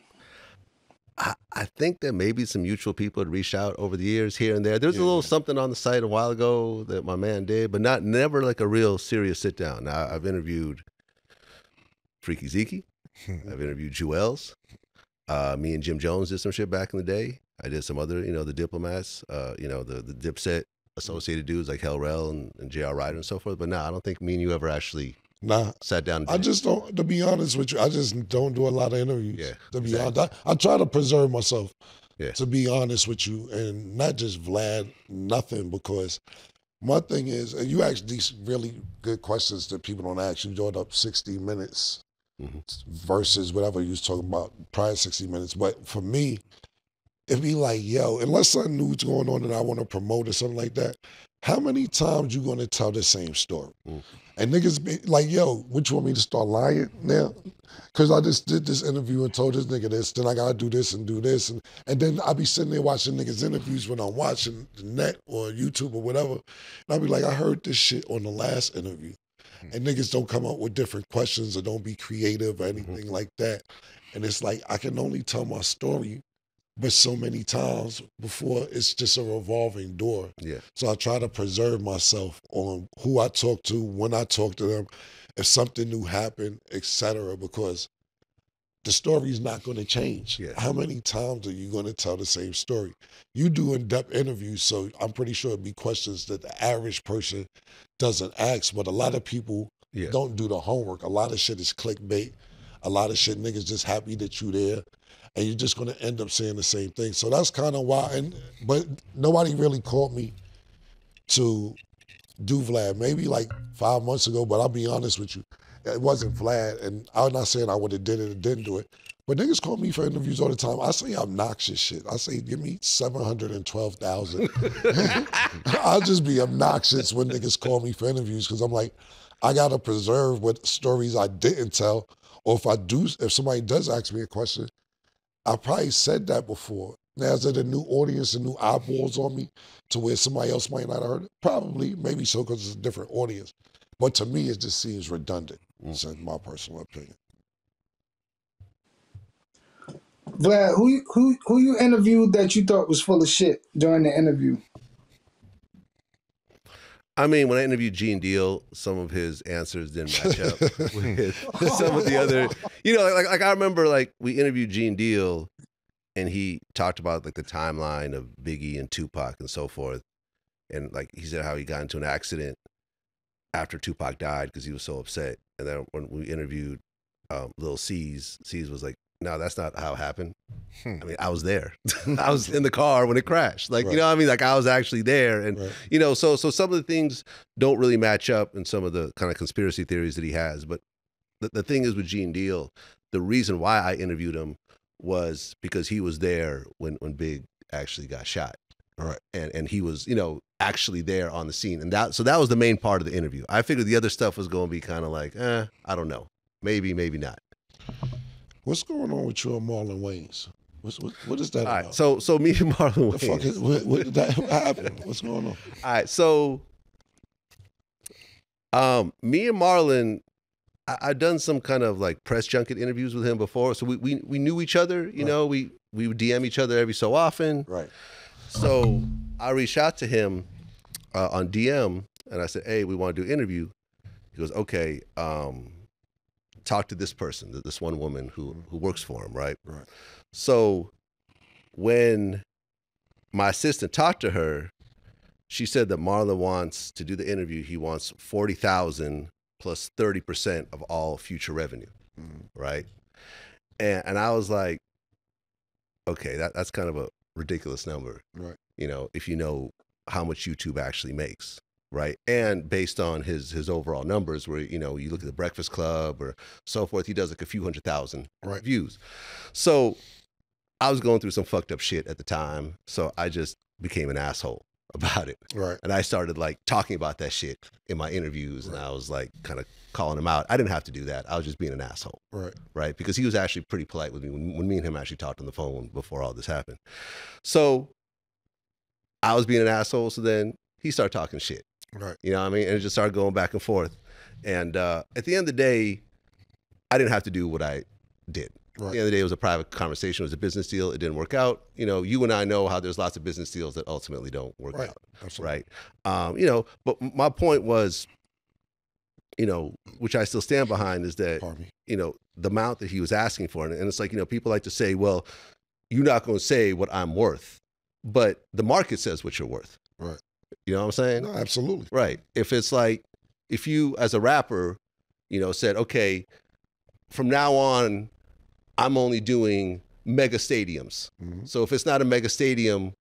I think that maybe some mutual people had reached out over the years here and there. There's a little something on the site a while ago that my man did, but never like a real serious sit down. Now, I've interviewed Freaky Zeke. I've interviewed Jewels. Me and Jim Jones did some shit back in the day. I did some other, you know, the diplomats, you know, the Dipset associated dudes like Hell Rell and J.R. Ryder and so forth. But I don't think me and you ever actually sat down. I just don't, to be honest with you, I just don't do a lot of interviews. Yeah, to be honest, I try to preserve myself. Yeah. To be honest with you, and not just Vlad, nothing, because my thing is, and you ask these really good questions that people don't ask. You joined up 60 minutes versus whatever you was talking about prior 60 minutes. But for me, it'd be like, yo, unless something new's going on that I want to promote or something like that, how many times you gonna tell the same story? And niggas be like, yo, what you want me to start lying now? Because I just did this interview and told this nigga this, then I gotta do this and do this. And then I be sitting there watching niggas' interviews when I'm watching the net or YouTube or whatever. And I be like, I heard this shit on the last interview. And niggas don't come up with different questions or don't be creative or anything like that. And it's like, I can only tell my story but so many times before it's just a revolving door. Yeah. So I try to preserve myself on who I talk to, when I talk to them, if something new happened, etc. Because the story's not going to change. Yeah. How many times are you going to tell the same story? You do in-depth interviews, so I'm pretty sure it'd be questions that the average person doesn't ask, but a lot of people don't do the homework. A lot of shit is clickbait. A lot of shit niggas just happy that you there, and you're just going to end up saying the same thing. So that's kind of why, but nobody really called me to do Vlad. Maybe like 5 months ago, but I'll be honest with you, it wasn't Vlad, and I'm not saying I would have did it or didn't do it, but niggas call me for interviews all the time. I say obnoxious shit. I say, give me 712,000. I'll just be obnoxious when niggas call me for interviews, because I'm like, I gotta preserve what stories I didn't tell, or if somebody does ask me a question, I probably said that before. Now, is it a new audience and new eyeballs on me to where somebody else might not have heard it? Probably, maybe so, because it's a different audience. But to me, it just seems redundant. That's my personal opinion. Vlad, who you interviewed that you thought was full of shit during the interview? I mean, when I interviewed Gene Deal, some of his answers didn't match up with some of the other, you know, like I remember, like, we interviewed Gene Deal and he talked about like the timeline of Biggie and Tupac and so forth. And like, he said how he got into an accident after Tupac died because he was so upset. And then when we interviewed Lil C's was like, no, that's not how it happened. I mean, I was there. I was in the car when it crashed. Like, you know what I mean? Like, I was actually there. And, you know, so some of the things don't really match up in some of the kind of conspiracy theories that he has. But the thing is with Gene Deal, the reason why I interviewed him was because he was there when Big actually got shot. And he was, you know, actually there on the scene. And that was the main part of the interview. I figured the other stuff was going to be kind of like, I don't know. Maybe not. What's going on with you and Marlon Waynes? What is that about? Right, so me and Marlon Waynes. The fuck what did that happen? What's going on? All right, so me and Marlon, I've done some kind of like press junket interviews with him before. So we knew each other, you know, we would DM each other every so often. Right. So I reached out to him on DM and I said, hey, we want to do an interview. He goes, okay, talk to this person, this one woman who works for him, right? Right. So when my assistant talked to her, she said that Marlon wants to do the interview. He wants 40,000 plus 30% of all future revenue, right? And I was like, okay, that's kind of a ridiculous number, right? You know, if you know how much YouTube actually makes. Right. And based on his overall numbers where, you know, you look at the Breakfast Club or so forth, he does like a few 100,000 views. So I was going through some fucked up shit at the time. So I just became an asshole about it. Right. And I started like talking about that shit in my interviews. And I was like kind of calling him out. I didn't have to do that. I was just being an asshole. Right. Right. Because he was actually pretty polite with me when me and him actually talked on the phone before all this happened. So I was being an asshole. So then he started talking shit. Right. You know what I mean? And it just started going back and forth. And at the end of the day, I didn't have to do what I did. Right. At the end of the day, it was a private conversation. It was a business deal. It didn't work out. You know, you and I know how there's lots of business deals that ultimately don't work out. Absolutely. Right. You know, but my point was, you know, which I still stand behind, is that, you know, the amount that he was asking for. And it's like, you know, people like to say, well, you're not going to say what I'm worth, but the market says what you're worth. Right. You know what I'm saying? No, absolutely. Right. If it's like, if you as a rapper, you know, said, okay, from now on, I'm only doing mega stadiums. So if it's not a mega stadium,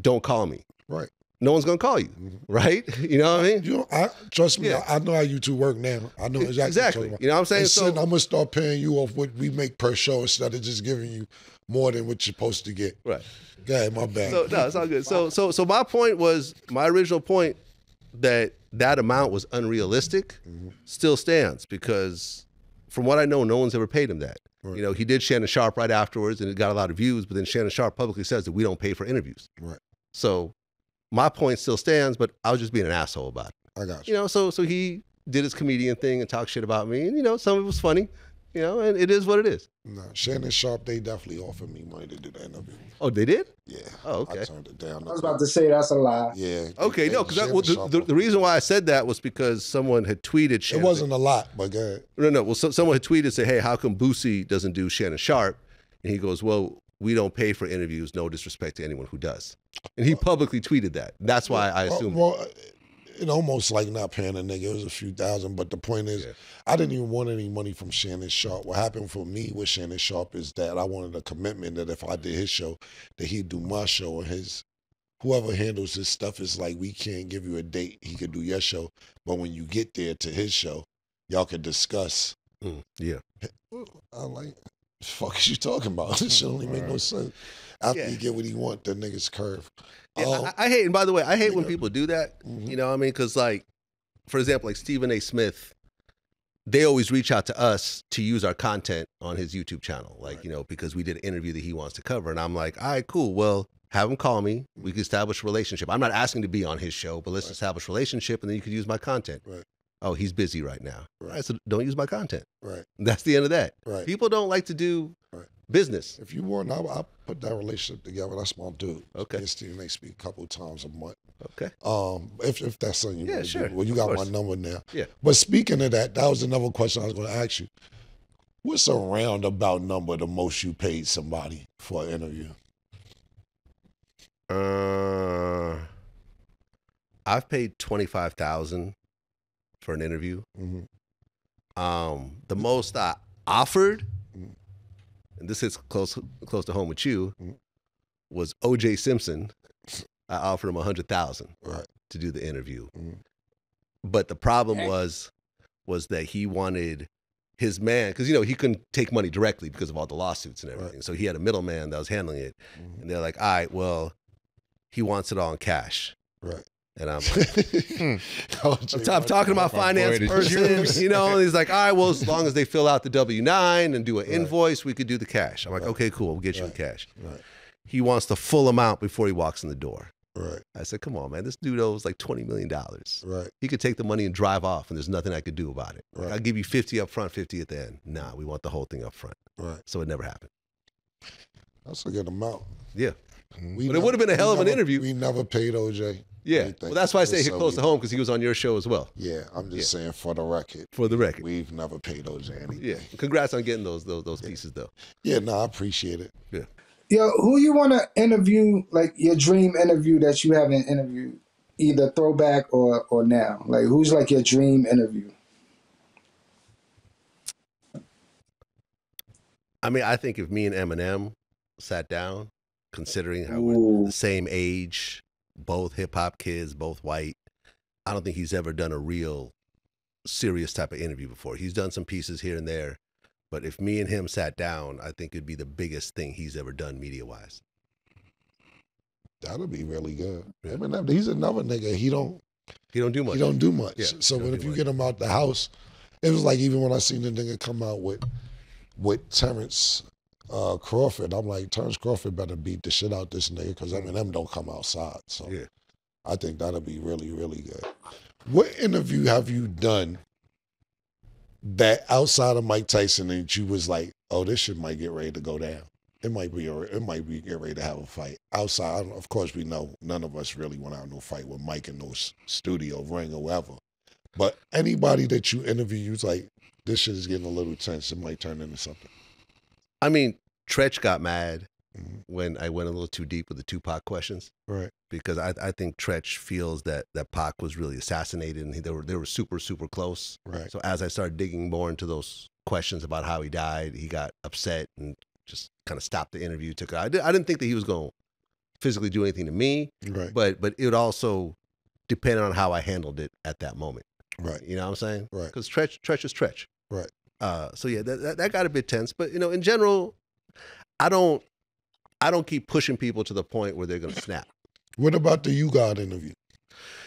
don't call me. Right. No one's going to call you. Right. You know what I mean? You know, trust me, I know how you two work now. I know exactly. You know what I'm saying? So I'm going to start paying you off what we make per show instead of just giving you more than what you're supposed to get. Right. Go ahead, my bad. So no, it's all good. So my point was, my original point that amount was unrealistic still stands, because from what I know, no one's ever paid him that. Right. You know, he did Shannon Sharpe right afterwards and it got a lot of views, but then Shannon Sharpe publicly says that we don't pay for interviews. Right. So my point still stands, but I was just being an asshole about it. I got you. You know, so he did his comedian thing and talked shit about me, and, you know, some of it was funny. You know, and it is what it is. No, Shannon Sharpe, they definitely offered me money to do that interview. Oh, they did? Yeah. Oh, okay. I turned it down. I was about to say that's a lie. Yeah. Okay, no, because the reason why I said that was because someone had tweeted Shannon. It wasn't a lot, but go ahead. No. Well, someone had tweeted, say, hey, how come Boosie doesn't do Shannon Sharpe? And he goes, well, we don't pay for interviews, no disrespect to anyone who does. And he publicly tweeted that. That's why I assumed. Well, it almost like not paying a nigga. It was a few thousand, but the point is, I didn't even want any money from Shannon Sharpe. What happened for me with Shannon Sharpe is that I wanted a commitment that if I did his show, that he'd do my show, and his whoever handles his stuff is like, we can't give you a date. He could do your show, but when you get there to his show, y'all could discuss. Yeah. I'm like, the fuck is you talking about? This shit only make no sense. After you get what he want, the nigga's curve. Yeah, I hate, and by the way, I hate when people do that. You know what I mean? Because, like, for example, like Stephen A. Smith, they always reach out to us to use our content on his YouTube channel, like, you know, because we did an interview that he wants to cover. And I'm like, all right, cool. Well, have him call me. We can establish a relationship. I'm not asking to be on his show, but let's establish a relationship, and then you could use my content. Right. Oh, he's busy right now. Right. So don't use my content. Right. That's the end of that. Right. People don't like to do business. If you want, I'll put that relationship together. That's my dude. Okay. Yes, Stephen A. speak a couple of times a month. Okay. If that's something you want to sure. do. Well, you got my number now. Yeah. But speaking of that, that was another question I was going to ask you. What's a roundabout number the most you paid somebody for an interview? I've paid $25,000 for an interview. The most I offered, and this is close to home with you, was O.J. Simpson. I offered him $100,000 to do the interview. But the problem was that he wanted his man, because, you know, he couldn't take money directly because of all the lawsuits and everything. So he had a middleman that was handling it. And they're like, all right, well, he wants it all in cash. Right. And I'm like, I'm talking to my finance person, you know, and he's like, all right, well, as long as they fill out the W-9 and do an invoice, we could do the cash. I'm like, okay, cool, we'll get you in cash. He wants the full amount before he walks in the door. Right. I said, come on, man, this dude owes like $20 million. Right. He could take the money and drive off, and there's nothing I could do about it. Like, I'll give you 50 up front, 50 at the end. Nah, we want the whole thing up front. Right. So it never happened. That's a good amount. Yeah. But it would have been a hell of an interview. We never paid OJ. Yeah. Well, that's why I say close to home, because he was on your show as well. Yeah, I'm just saying for the record. For the record. We've never paid OJ anything. Yeah. Congrats on getting those pieces, though. Yeah, no, I appreciate it. Yeah. Yo, who you want to interview, like your dream interview that you haven't interviewed, either throwback or now? Like, who's like your dream interview? I mean, I think if me and Eminem sat down, considering how we're the same age, both hip-hop kids, both white, I don't think he's ever done a real serious type of interview before. He's done some pieces here and there, but if me and him sat down, I think it'd be the biggest thing he's ever done media-wise. That'll be really good. Eminem, he's another nigga. He don't do much. He don't do much. Yeah, so if you get him out the house, it was like even when I seen the nigga come out with Terrence Crawford, I'm like, Terrence Crawford better beat the shit out this nigga, because Eminem don't come outside. So I think that'll be really, really good. What interview have you done that outside of Mike Tyson that you was like, oh, this shit might get ready to go down? It might be get ready to have a fight. Outside, of course, we know none of us really went out no fight with Mike in no studio ring or whatever. But anybody that you interview, you was like, this shit is getting a little tense. It might turn into something. I mean, Tretch got mad when I went a little too deep with the Tupac questions. Right. Because I think Tretch feels that Pac was really assassinated, and they were super, super close. Right. So as I started digging more into those questions about how he died, he got upset and just kind of stopped the interview. I didn't think that he was going to physically do anything to me. Right. But it also depended on how I handled it at that moment. Right. You know what I'm saying? Right. Because Tretch is Tretch. Right. So yeah, that got a bit tense. But you know, in general, I don't keep pushing people to the point where they're gonna snap. What about the You God interview?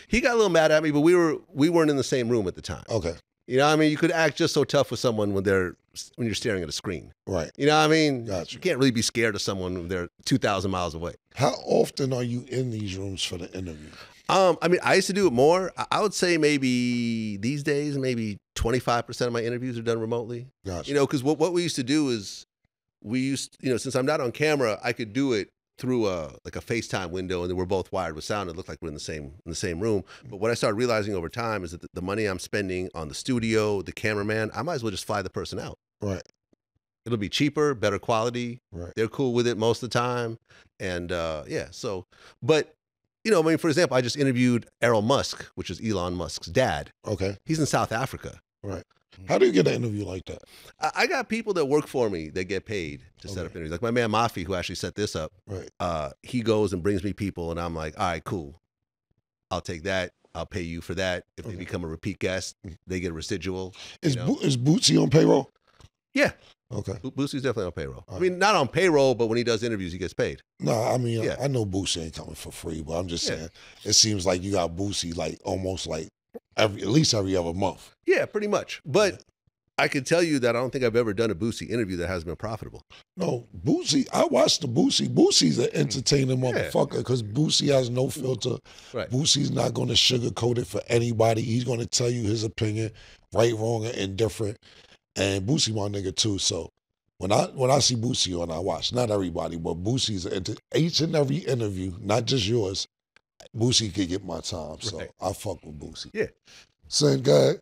He got a little mad at me, but we weren't in the same room at the time. Okay. You know what I mean? You could act just so tough with someone when you're staring at a screen. Right. You know what I mean? Gotcha. You can't really be scared of someone when they're 2,000 miles away. How often are you in these rooms for the interview? I mean, I used to do it more. I would say maybe these days, maybe 25% of my interviews are done remotely. Gotcha. You know, because what we used to do is since I'm not on camera, I could do it through like a FaceTime window, and then we're both wired with sound. It looked like we're in the same room. But what I started realizing over time is that the money I'm spending on the studio, the cameraman, I might as well just fly the person out. Right. It'll be cheaper, better quality. Right. They're cool with it most of the time. And yeah, so, but, you know, I mean, for example, I just interviewed Elon Musk, which is Elon Musk's dad. Okay. He's in South Africa. Right. How do you get an interview like that? I got people that work for me that get paid to set up interviews. Like my man Mafi, who actually set this up. Right. He goes and brings me people, and I'm like, all right, cool. I'll take that. I'll pay you for that. If they become a repeat guest, they get a residual. Is Bootsy on payroll? Yeah. Okay. Boosie's definitely on payroll. I mean, not on payroll, but when he does interviews, he gets paid. No, I mean, I know Boosie ain't coming for free, but I'm just saying, it seems like you got Boosie like almost like at least every other month. Yeah, pretty much. But I can tell you that I don't think I've ever done a Boosie interview that has been profitable. No, Boosie, I watched the Boosie. Boosie's an entertaining motherfucker because Boosie has no filter. Right. Boosie's not going to sugarcoat it for anybody. He's going to tell you his opinion, right, wrong, or indifferent. And Boosie my nigga too. So when I see Boosie on, I watch. Not everybody, but Boosie's each and every interview, not just yours, Boosie could get my time. So I fuck with Boosie. Yeah. Son, go ahead.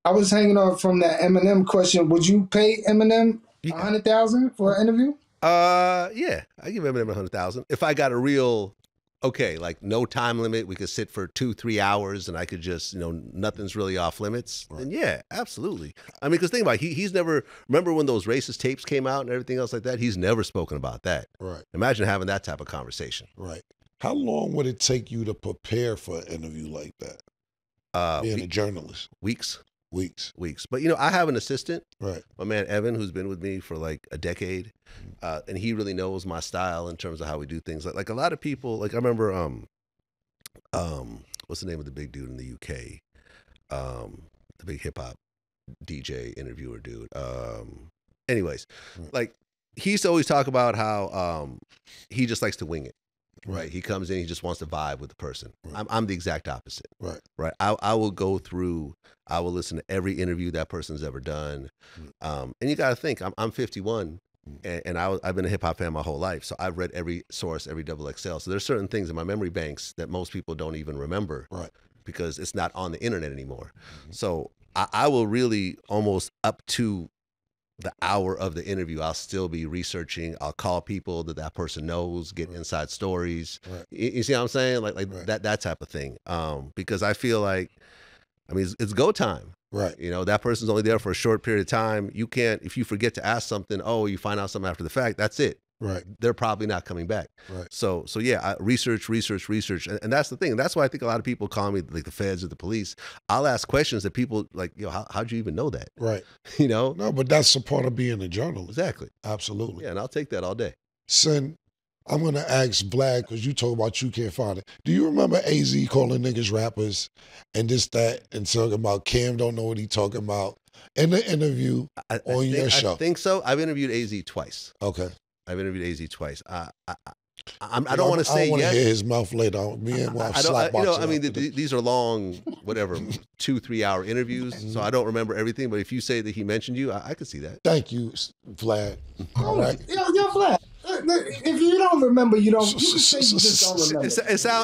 I was hanging on from that Eminem question. Would you pay Eminem $100,000 for an interview? Yeah, I give Eminem $100,000 if I got a real like no time limit. We could sit for 2-3 hours, and I could just nothing's really off limits. Right. And yeah, absolutely. I mean, because think about it, he's never remember when those racist tapes came out and everything else like that. He's never spoken about that. Right. Imagine having that type of conversation. Right. How long would it take you to prepare for an interview like that? Being a journalist. Weeks. Weeks. But, I have an assistant, right? My man, Evan, who's been with me for like a decade. And he really knows my style in terms of how we do things. Like a lot of people, like I remember, what's the name of the big dude in the UK? The big hip hop DJ interviewer dude. Anyways, like he used to always talk about how he just likes to wing it. Right. He comes in, he just wants to vibe with the person. Right. I'm the exact opposite. Right. I will go through, I will listen to every interview that person's ever done. And you got to think, I'm 51 and I've been a hip hop fan my whole life. So I've read every source, every XXL. So there's certain things in my memory banks that most people don't even remember. Right. Because it's not on the internet anymore. So I will really almost up to the hour of the interview, I'll still be researching. I'll call people that person knows, get inside stories. Right. You see what I'm saying? Like that type of thing. Because I feel like, I mean, it's go time. Right. That person's only there for a short period of time. You can't, if you forget to ask something, you find out something after the fact, that's it. Right. They're probably not coming back. Right. So yeah, I research. And that's the thing. And that's why I think a lot of people call me like the feds or the police. I'll ask questions that people like, how'd you even know that? Right. No, but that's a part of being a journalist. Exactly. Absolutely. Yeah. And I'll take that all day. Son, I'm going to ask Vlad, because you talk about you can't find it. Do you remember AZ calling niggas rappers and this, that, and talking about Cam don't know what he talking about in the interview on your show? I think so. I've interviewed AZ twice. Okay. I've interviewed AZ twice. I don't want to say yes. I want to hear his mouth later. I mean, these are long, whatever, 2-3 hour interviews. So I don't remember everything. But if you say that he mentioned you, I could see that. Thank you, Vlad. All right. Yo, Vlad. If you don't remember, you don't. You can say you just don't remember.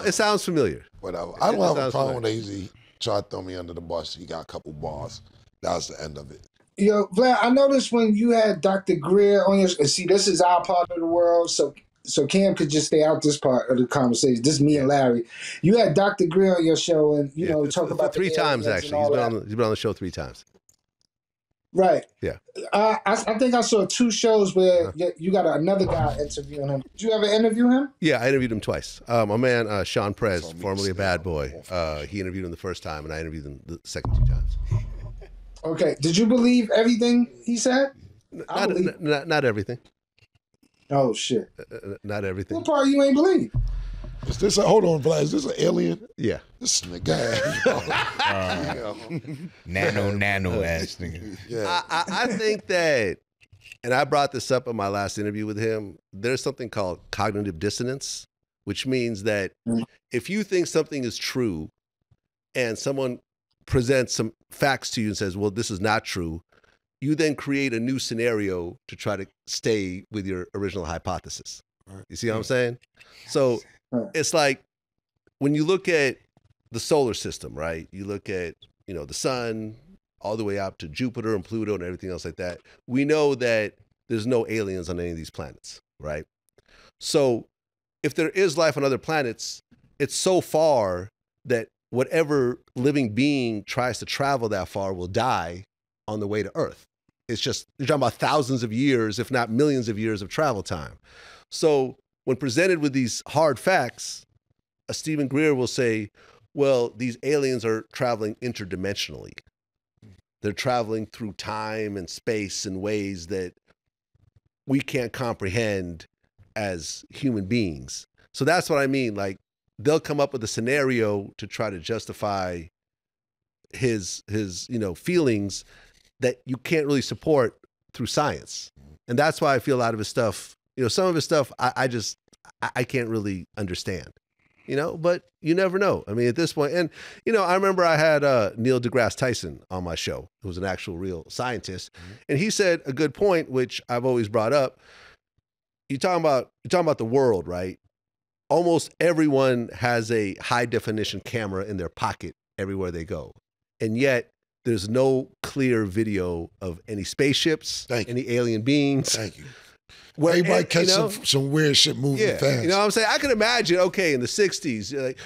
It sounds familiar. Whatever. I don't have a problem with AZ. Try to throw me under the bus. He got a couple bars. That was the end of it. Yo, Vlad, I noticed when you had Dr. Greer on your... See, this is our part of the world, so Cam could just stay out this part of the conversation. This is me and Larry. You had Dr. Greer on your show and, talk about... 3 times, actually. He's been on the show 3 times. Right. Yeah. I think I saw 2 shows where you got another guy interviewing him. Did you ever interview him? Yeah, I interviewed him twice. My man, Sean Prez, formerly a Bad Boy, he interviewed him the first time, and I interviewed him the second 2 times. Okay. Did you believe everything he said? Not everything. Oh, shit. Not everything. What part you ain't believe? Is this hold on, Vlad, is this an alien? Yeah. This nigga. Nano ass nigga. Yeah. I think that, and I brought this up in my last interview with him, there's something called cognitive dissonance, which means that if you think something is true and someone presents some facts to you and says, well, this is not true, you then create a new scenario to try to stay with your original hypothesis. You see what I'm saying? So it's like when you look at the solar system, right? You look at, the sun all the way up to Jupiter and Pluto and everything else like that. We know that there's no aliens on any of these planets, right? So if there is life on other planets, it's so far that whatever living being tries to travel that far will die on the way to Earth. It's just, you're talking about thousands of years, if not millions of years of travel time. So when presented with these hard facts, a Stephen Greer will say, well, these aliens are traveling interdimensionally. They're traveling through time and space in ways that we can't comprehend as human beings. So that's what I mean. Like, they'll come up with a scenario to try to justify his feelings that you can't really support through science. And that's why I feel a lot of his stuff, some of his stuff, I can't really understand, but you never know. I mean, at this point, and, I remember I had Neil deGrasse Tyson on my show, who was an actual real scientist. And he said a good point, which I've always brought up. You're talking about the world, right? Almost everyone has a high definition camera in their pocket everywhere they go. And yet there's no clear video of any spaceships, any alien beings. Thank you. Where everybody catch some weird shit moving fast. You know what I'm saying? I can imagine, in the 60s,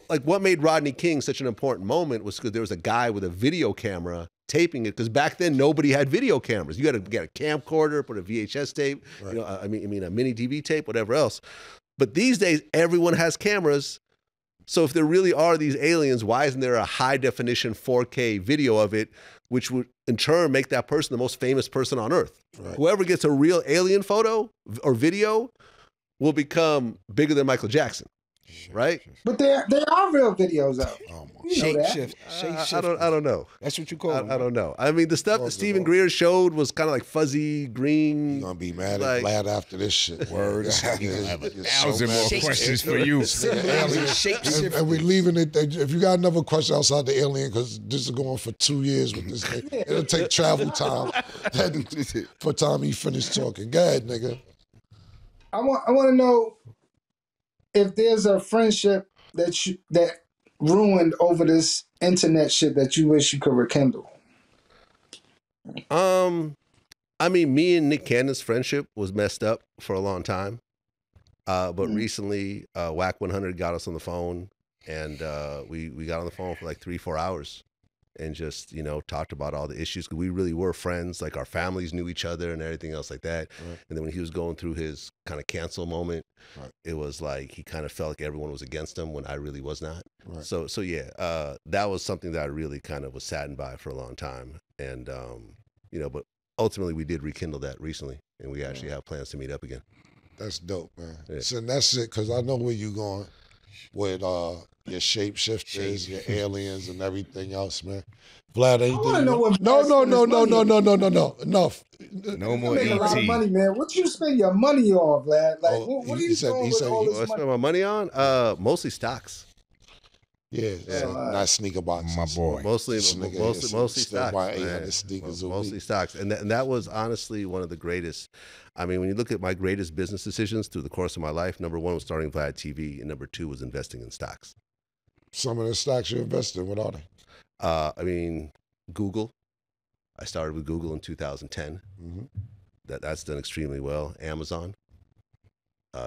like what made Rodney King such an important moment was because there was a guy with a video camera taping it, because back then nobody had video cameras. You got to get a camcorder, put a VHS tape, right. A mini DV tape, whatever else. But these days, everyone has cameras. So if there really are these aliens, why isn't there a high definition 4K video of it, which would in turn make that person the most famous person on Earth? Right. Whoever gets a real alien photo or video will become bigger than Michael Jackson. Right? But there are real videos out. Shape-shift. I don't know. That's what you call it. I don't know. I mean, the stuff that Stephen Greer showed was kind of like fuzzy, green. You're going to be mad at Vlad after this shit. Word. I have 1,000 more questions for you. And we're leaving it. If you got another question outside the alien, because this is going for 2 years with this thing, it'll take travel time for time he finished talking. Go ahead, nigga. I want to know if there's a friendship that ruined over this internet shit that you wish you could rekindle. I mean, me and Nick Cannon's friendship was messed up for a long time. But recently, Whack 100 got us on the phone, and we got on the phone for like 3-4 hours and just, talked about all the issues. 'Cause we really were friends. Like, our families knew each other and everything else like that. Right. And then when he was going through his kind of cancel moment, it was like he kind of felt like everyone was against him when I really was not. Right. So yeah, that was something that I really kind of was saddened by for a long time. And, but ultimately we did rekindle that recently, and we actually have plans to meet up again. That's dope, man. Yeah. So that's it, because I know where you're going with your shapeshifters, your aliens, and everything else, man. Vlad, anything? I want to know what. No. Enough. No more ET. A lot of money, man. What you spend your money on, Vlad? Like, what are you doing with all this money? Spend my money on? Mostly stocks. Yeah. Not sneaker boxes. My boy. Mostly stocks. Mostly stocks. And that was honestly one of the greatest. I mean, when you look at my greatest business decisions through the course of my life, number 1 was starting Vlad TV, and number 2 was investing in stocks. Some of the stocks you invested in, what are they? I mean, Google. I started with Google in 2010. Mm-hmm. That's done extremely well. Amazon.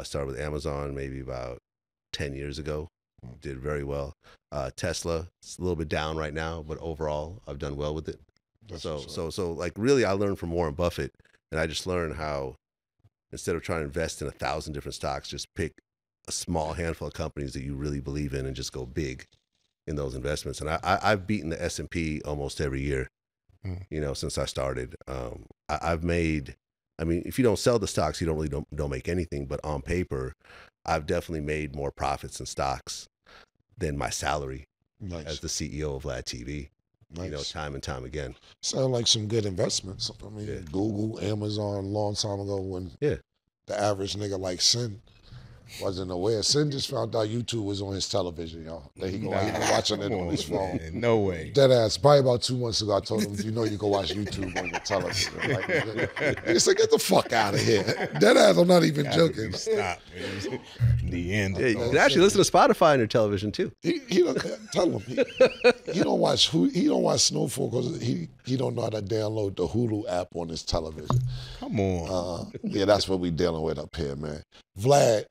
Started with Amazon maybe about 10 years ago. Did very well. Tesla, it's a little bit down right now, but overall, I've done well with it. So like really, I learned from Warren Buffett, and I just learned how instead of trying to invest in 1,000 different stocks, just pick a small handful of companies that you really believe in and just go big in those investments. And I've beaten the S&P almost every year, since I started. I've made, I mean, if you don't sell the stocks, you don't make anything. But on paper, I've definitely made more profits in stocks than my salary as the CEO of Vlad TV. Nice. Time and time again. Sound like some good investments. I mean, Google, Amazon, a long time ago when the average nigga like sin. wasn't aware. Sin just found out YouTube was on his television, y'all. That he watching it on his phone. Man, no way. Dead ass. Probably about 2 months ago, I told him, you know, you can watch YouTube on your television. Like, he said, get the fuck out of here. Dead ass. I'm not even joking. Stop. Man. The end. Yeah, you can actually listen to Spotify on your television too. He don't tell him he don't watch Snowfall because he don't know how to download the Hulu app on his television. Come on. Yeah, that's what we dealing with up here, man. Vlad,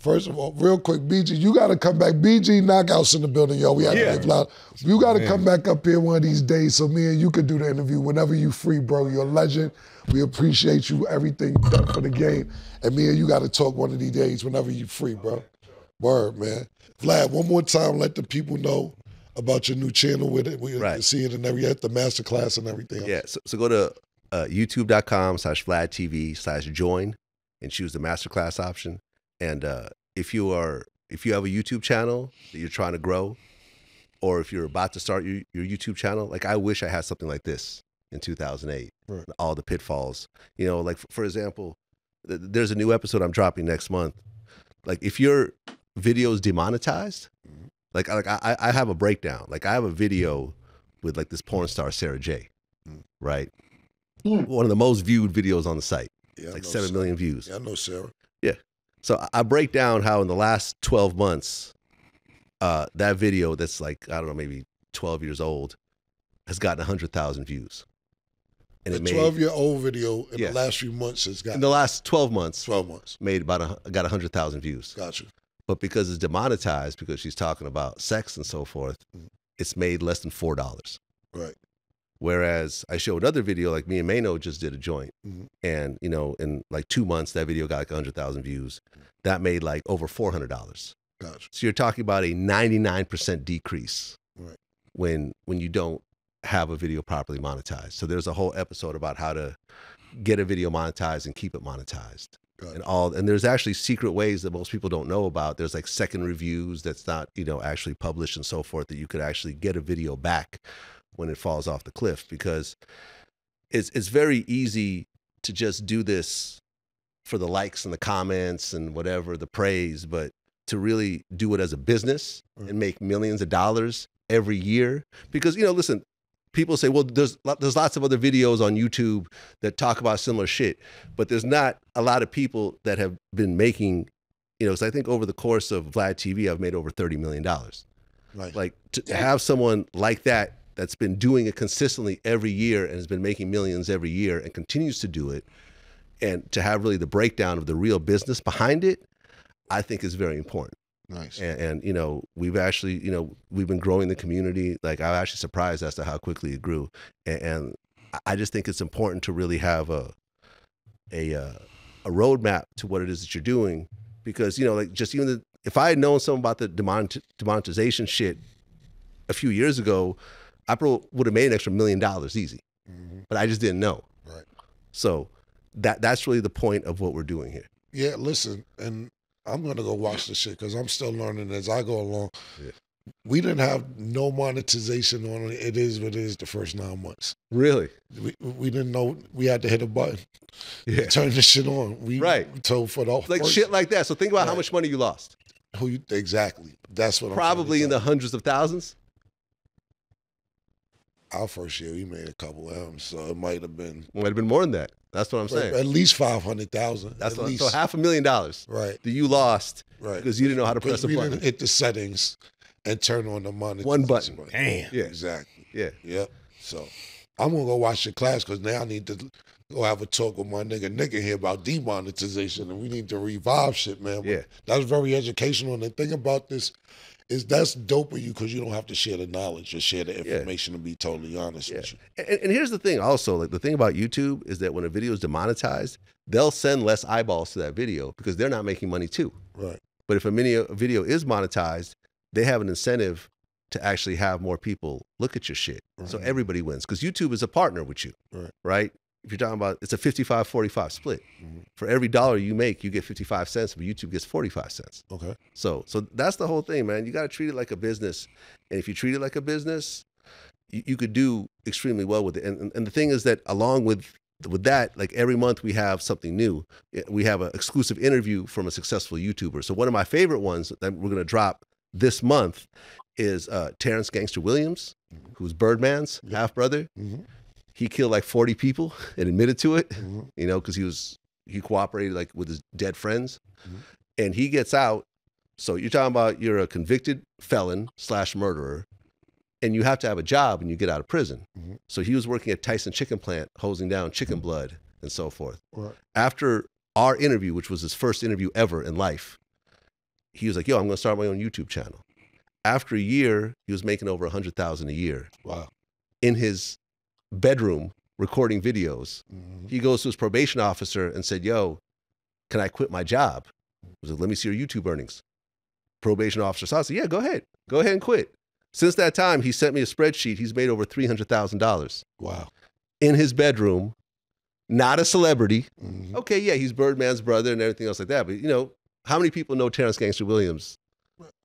first of all, real quick, BG, you got to come back. BG Knockouts in the building, yo. We have to get Vlad. You got to come back up here one of these days so me and you can do the interview whenever you free, bro. You're a legend. We appreciate you, everything you done for the game. And me and you got to talk one of these days whenever you free, bro. Word, man. Vlad, one more time, let the people know about your new channel with it. We can see it and everything, the masterclass and everything. Yeah, so go to youtube.com/vladtv/join and choose the masterclass option. And if you have a YouTube channel that you're trying to grow, or if you're about to start your YouTube channel, like I wish I had something like this in 2008. Right. All the pitfalls, you know, like for example, there's a new episode I'm dropping next month. Like if your video is demonetized, like I have a breakdown. Like I have a video with like this porn star Sarah J, right? One of the most viewed videos on the site. Yeah, like 7 million views. Yeah, I know Sarah. Yeah. So I break down how in the last 12 months, that video that's like, I don't know, maybe 12 years old, has gotten 100,000 views. And the 12-year-old video in the last few months has got... In the last 12 months. 12 months. Got 100,000 views. Gotcha. But because it's demonetized, because she's talking about sex and so forth, it's made less than $4. Right. Whereas I showed another video, like me and Mano just did a joint. And, you know, in like 2 months, that video got like 100,000 views. That made like over $400. Gotcha. So you're talking about a 99% decrease when you don't have a video properly monetized. So there's a whole episode about how to get a video monetized and keep it monetized. And there's actually secret ways that most people don't know about. There's like second reviews that's not, you know, actually published and so forth, that you could actually get a video back when it falls off the cliff, because it's very easy to just do this for the likes and the comments and whatever, the praise, but to really do it as a business and make millions of dollars every year. Because, you know, listen, people say, well, there's lots of other videos on YouTube that talk about similar shit, but there's not a lot of people that have been making, you know, because I think over the course of Vlad TV, I've made over $30 million. Right. Like to have someone like that that's been doing it consistently every year and has been making millions every year and continues to do it, and to have really the breakdown of the real business behind it, I think is very important. Nice. And you know, we've actually, you know, we've been growing the community. Like I'm actually surprised as to how quickly it grew. And I just think it's important to really have a roadmap to what it is that you're doing, because, you know, like just even if I had known something about the demonetization shit a few years ago, I probably would have made an extra $1 million easy, but I just didn't know. Right. So that's really the point of what we're doing here. Yeah, listen, and I'm going to go watch the shit because I'm still learning as I go along. Yeah. We didn't have no monetization on it. It is what it is the first 9 months. Really? We didn't know we had to hit a button. Yeah. Turn this shit on. We told for the like first, shit like that. So think about how much money you lost. Exactly. That's what probably in the hundreds of thousands. Our first year, we made a couple of them, so it might have been more than that. That's what I'm saying. At least 500,000. That's so $500,000. Right. That you lost. Right. Because you didn't know how to press a button. We didn't hit the settings and turn on the monitor. One button. Damn. Yeah. Exactly. Yeah. Yep. So I'm gonna go watch the class because now I need to go have a talk with my nigga here about demonetization, and we need to revive shit, man. Yeah. That's very educational. And the thing about this is that's dope with you because you don't have to share the knowledge, just share the information, to be totally honest with you. And here's the thing also, like the thing about YouTube is that when a video is demonetized, they'll send less eyeballs to that video because they're not making money too. Right. But if a video is monetized, they have an incentive to actually have more people look at your shit. Right. So everybody wins because YouTube is a partner with you, right? If you're talking about, it's a 55-45 split. For every dollar you make, you get 55 cents, but YouTube gets 45 cents. Okay. So that's the whole thing, man. You got to treat it like a business. And if you treat it like a business, you could do extremely well with it. And the thing is that along with with that, like every month we have something new. We have an exclusive interview from a successful YouTuber. So one of my favorite ones that we're going to drop this month is Terrence Gangster Williams, who's Birdman's half brother. He killed like 40 people and admitted to it, you know, because he cooperated like with his dead friends, and he gets out. So you're talking about you're a convicted felon / murderer, and you have to have a job when you get out of prison. So he was working at Tyson Chicken Plant, hosing down chicken blood and so forth. After our interview, which was his first interview ever in life, he was like, yo, I'm going to start my own YouTube channel. After a year, he was making over $100,000 a year. Wow. In his bedroom, recording videos. He goes to his probation officer and said, yo, can I quit my job? He was like, let me see your YouTube earnings. Probation officer said, yeah, go ahead and quit. Since that time, he sent me a spreadsheet. He's made over $300,000. Wow. In his bedroom, not a celebrity. Okay, yeah, he's Birdman's brother and everything else like that. But, you know, how many people know Terrence Gangster Williams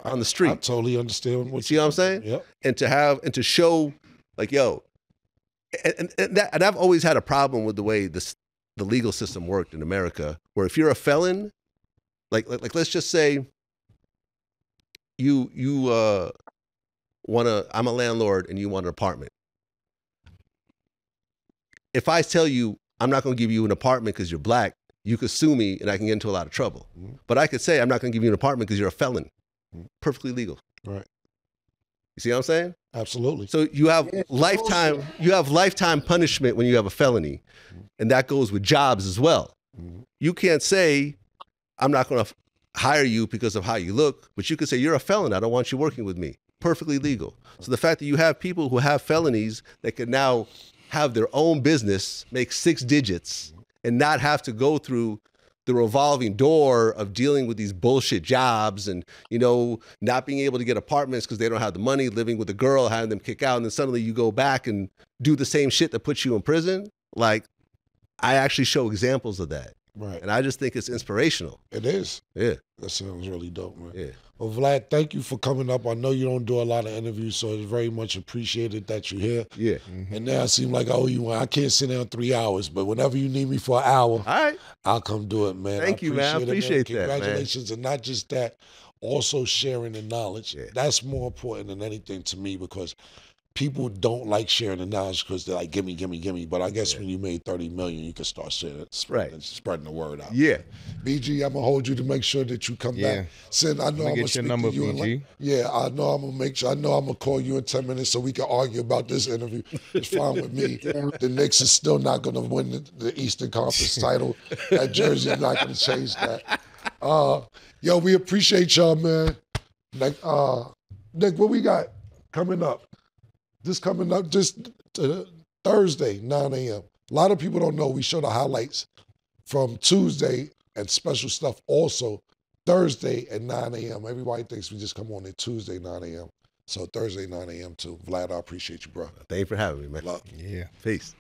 on the street? I totally understand what you see what I'm saying? Yep. And to show, like, yo, and I've always had a problem with the way the legal system worked in America, where if you're a felon, like let's just say you I'm a landlord and you want an apartment. If I tell you I'm not going to give you an apartment because you're black, you could sue me and I can get into a lot of trouble. But I could say I'm not going to give you an apartment because you're a felon. Perfectly legal. Right. You see what I'm saying? Absolutely. So you have lifetime punishment when you have a felony. And that goes with jobs as well. You can't say I'm not going to hire you because of how you look, but you could say you're a felon. I don't want you working with me. Perfectly legal. So the fact that you have people who have felonies that can now have their own business, make 6 digits, and not have to go through the revolving door of dealing with these bullshit jobs and, you know, not being able to get apartments because they don't have the money, living with a girl, having them kick out, and then suddenly you go back and do the same shit that puts you in prison. Like, I actually show examples of that. Right. And I just think it's inspirational. It is. Yeah. That sounds really dope, man. Yeah. Well, Vlad, thank you for coming up. I know you don't do a lot of interviews, so it's very much appreciated that you're here. Yeah. And now it seems like I owe you one. I can't sit down 3 hours, but whenever you need me for an hour, all right, I'll come do it, man. Thank you, man. I appreciate that, man. Congratulations. And not just that, also sharing the knowledge. Yeah. That's more important than anything to me, because people don't like sharing the knowledge because they're like, gimme, gimme, gimme. But I guess when you made 30 million, you can start spreading the word out. Yeah. BG, I'm gonna hold you to make sure that you come back. Sid, I know I'm gonna get your number, BG. I know I'm gonna make sure. I know I'm gonna call you in 10 minutes so we can argue about this interview. It's fine with me. The Knicks is still not gonna win the Eastern Conference title. That jersey is not gonna change that. Yo, we appreciate y'all, man. Like, Nick, what we got coming up? This coming up just Thursday, 9 a.m. A lot of people don't know we show the highlights from Tuesday and special stuff also Thursday at 9 a.m. Everybody thinks we just come on at Tuesday, 9 a.m. So Thursday, 9 a.m. too. Vlad, I appreciate you, bro. Thank you for having me, man. Love. Yeah. Peace.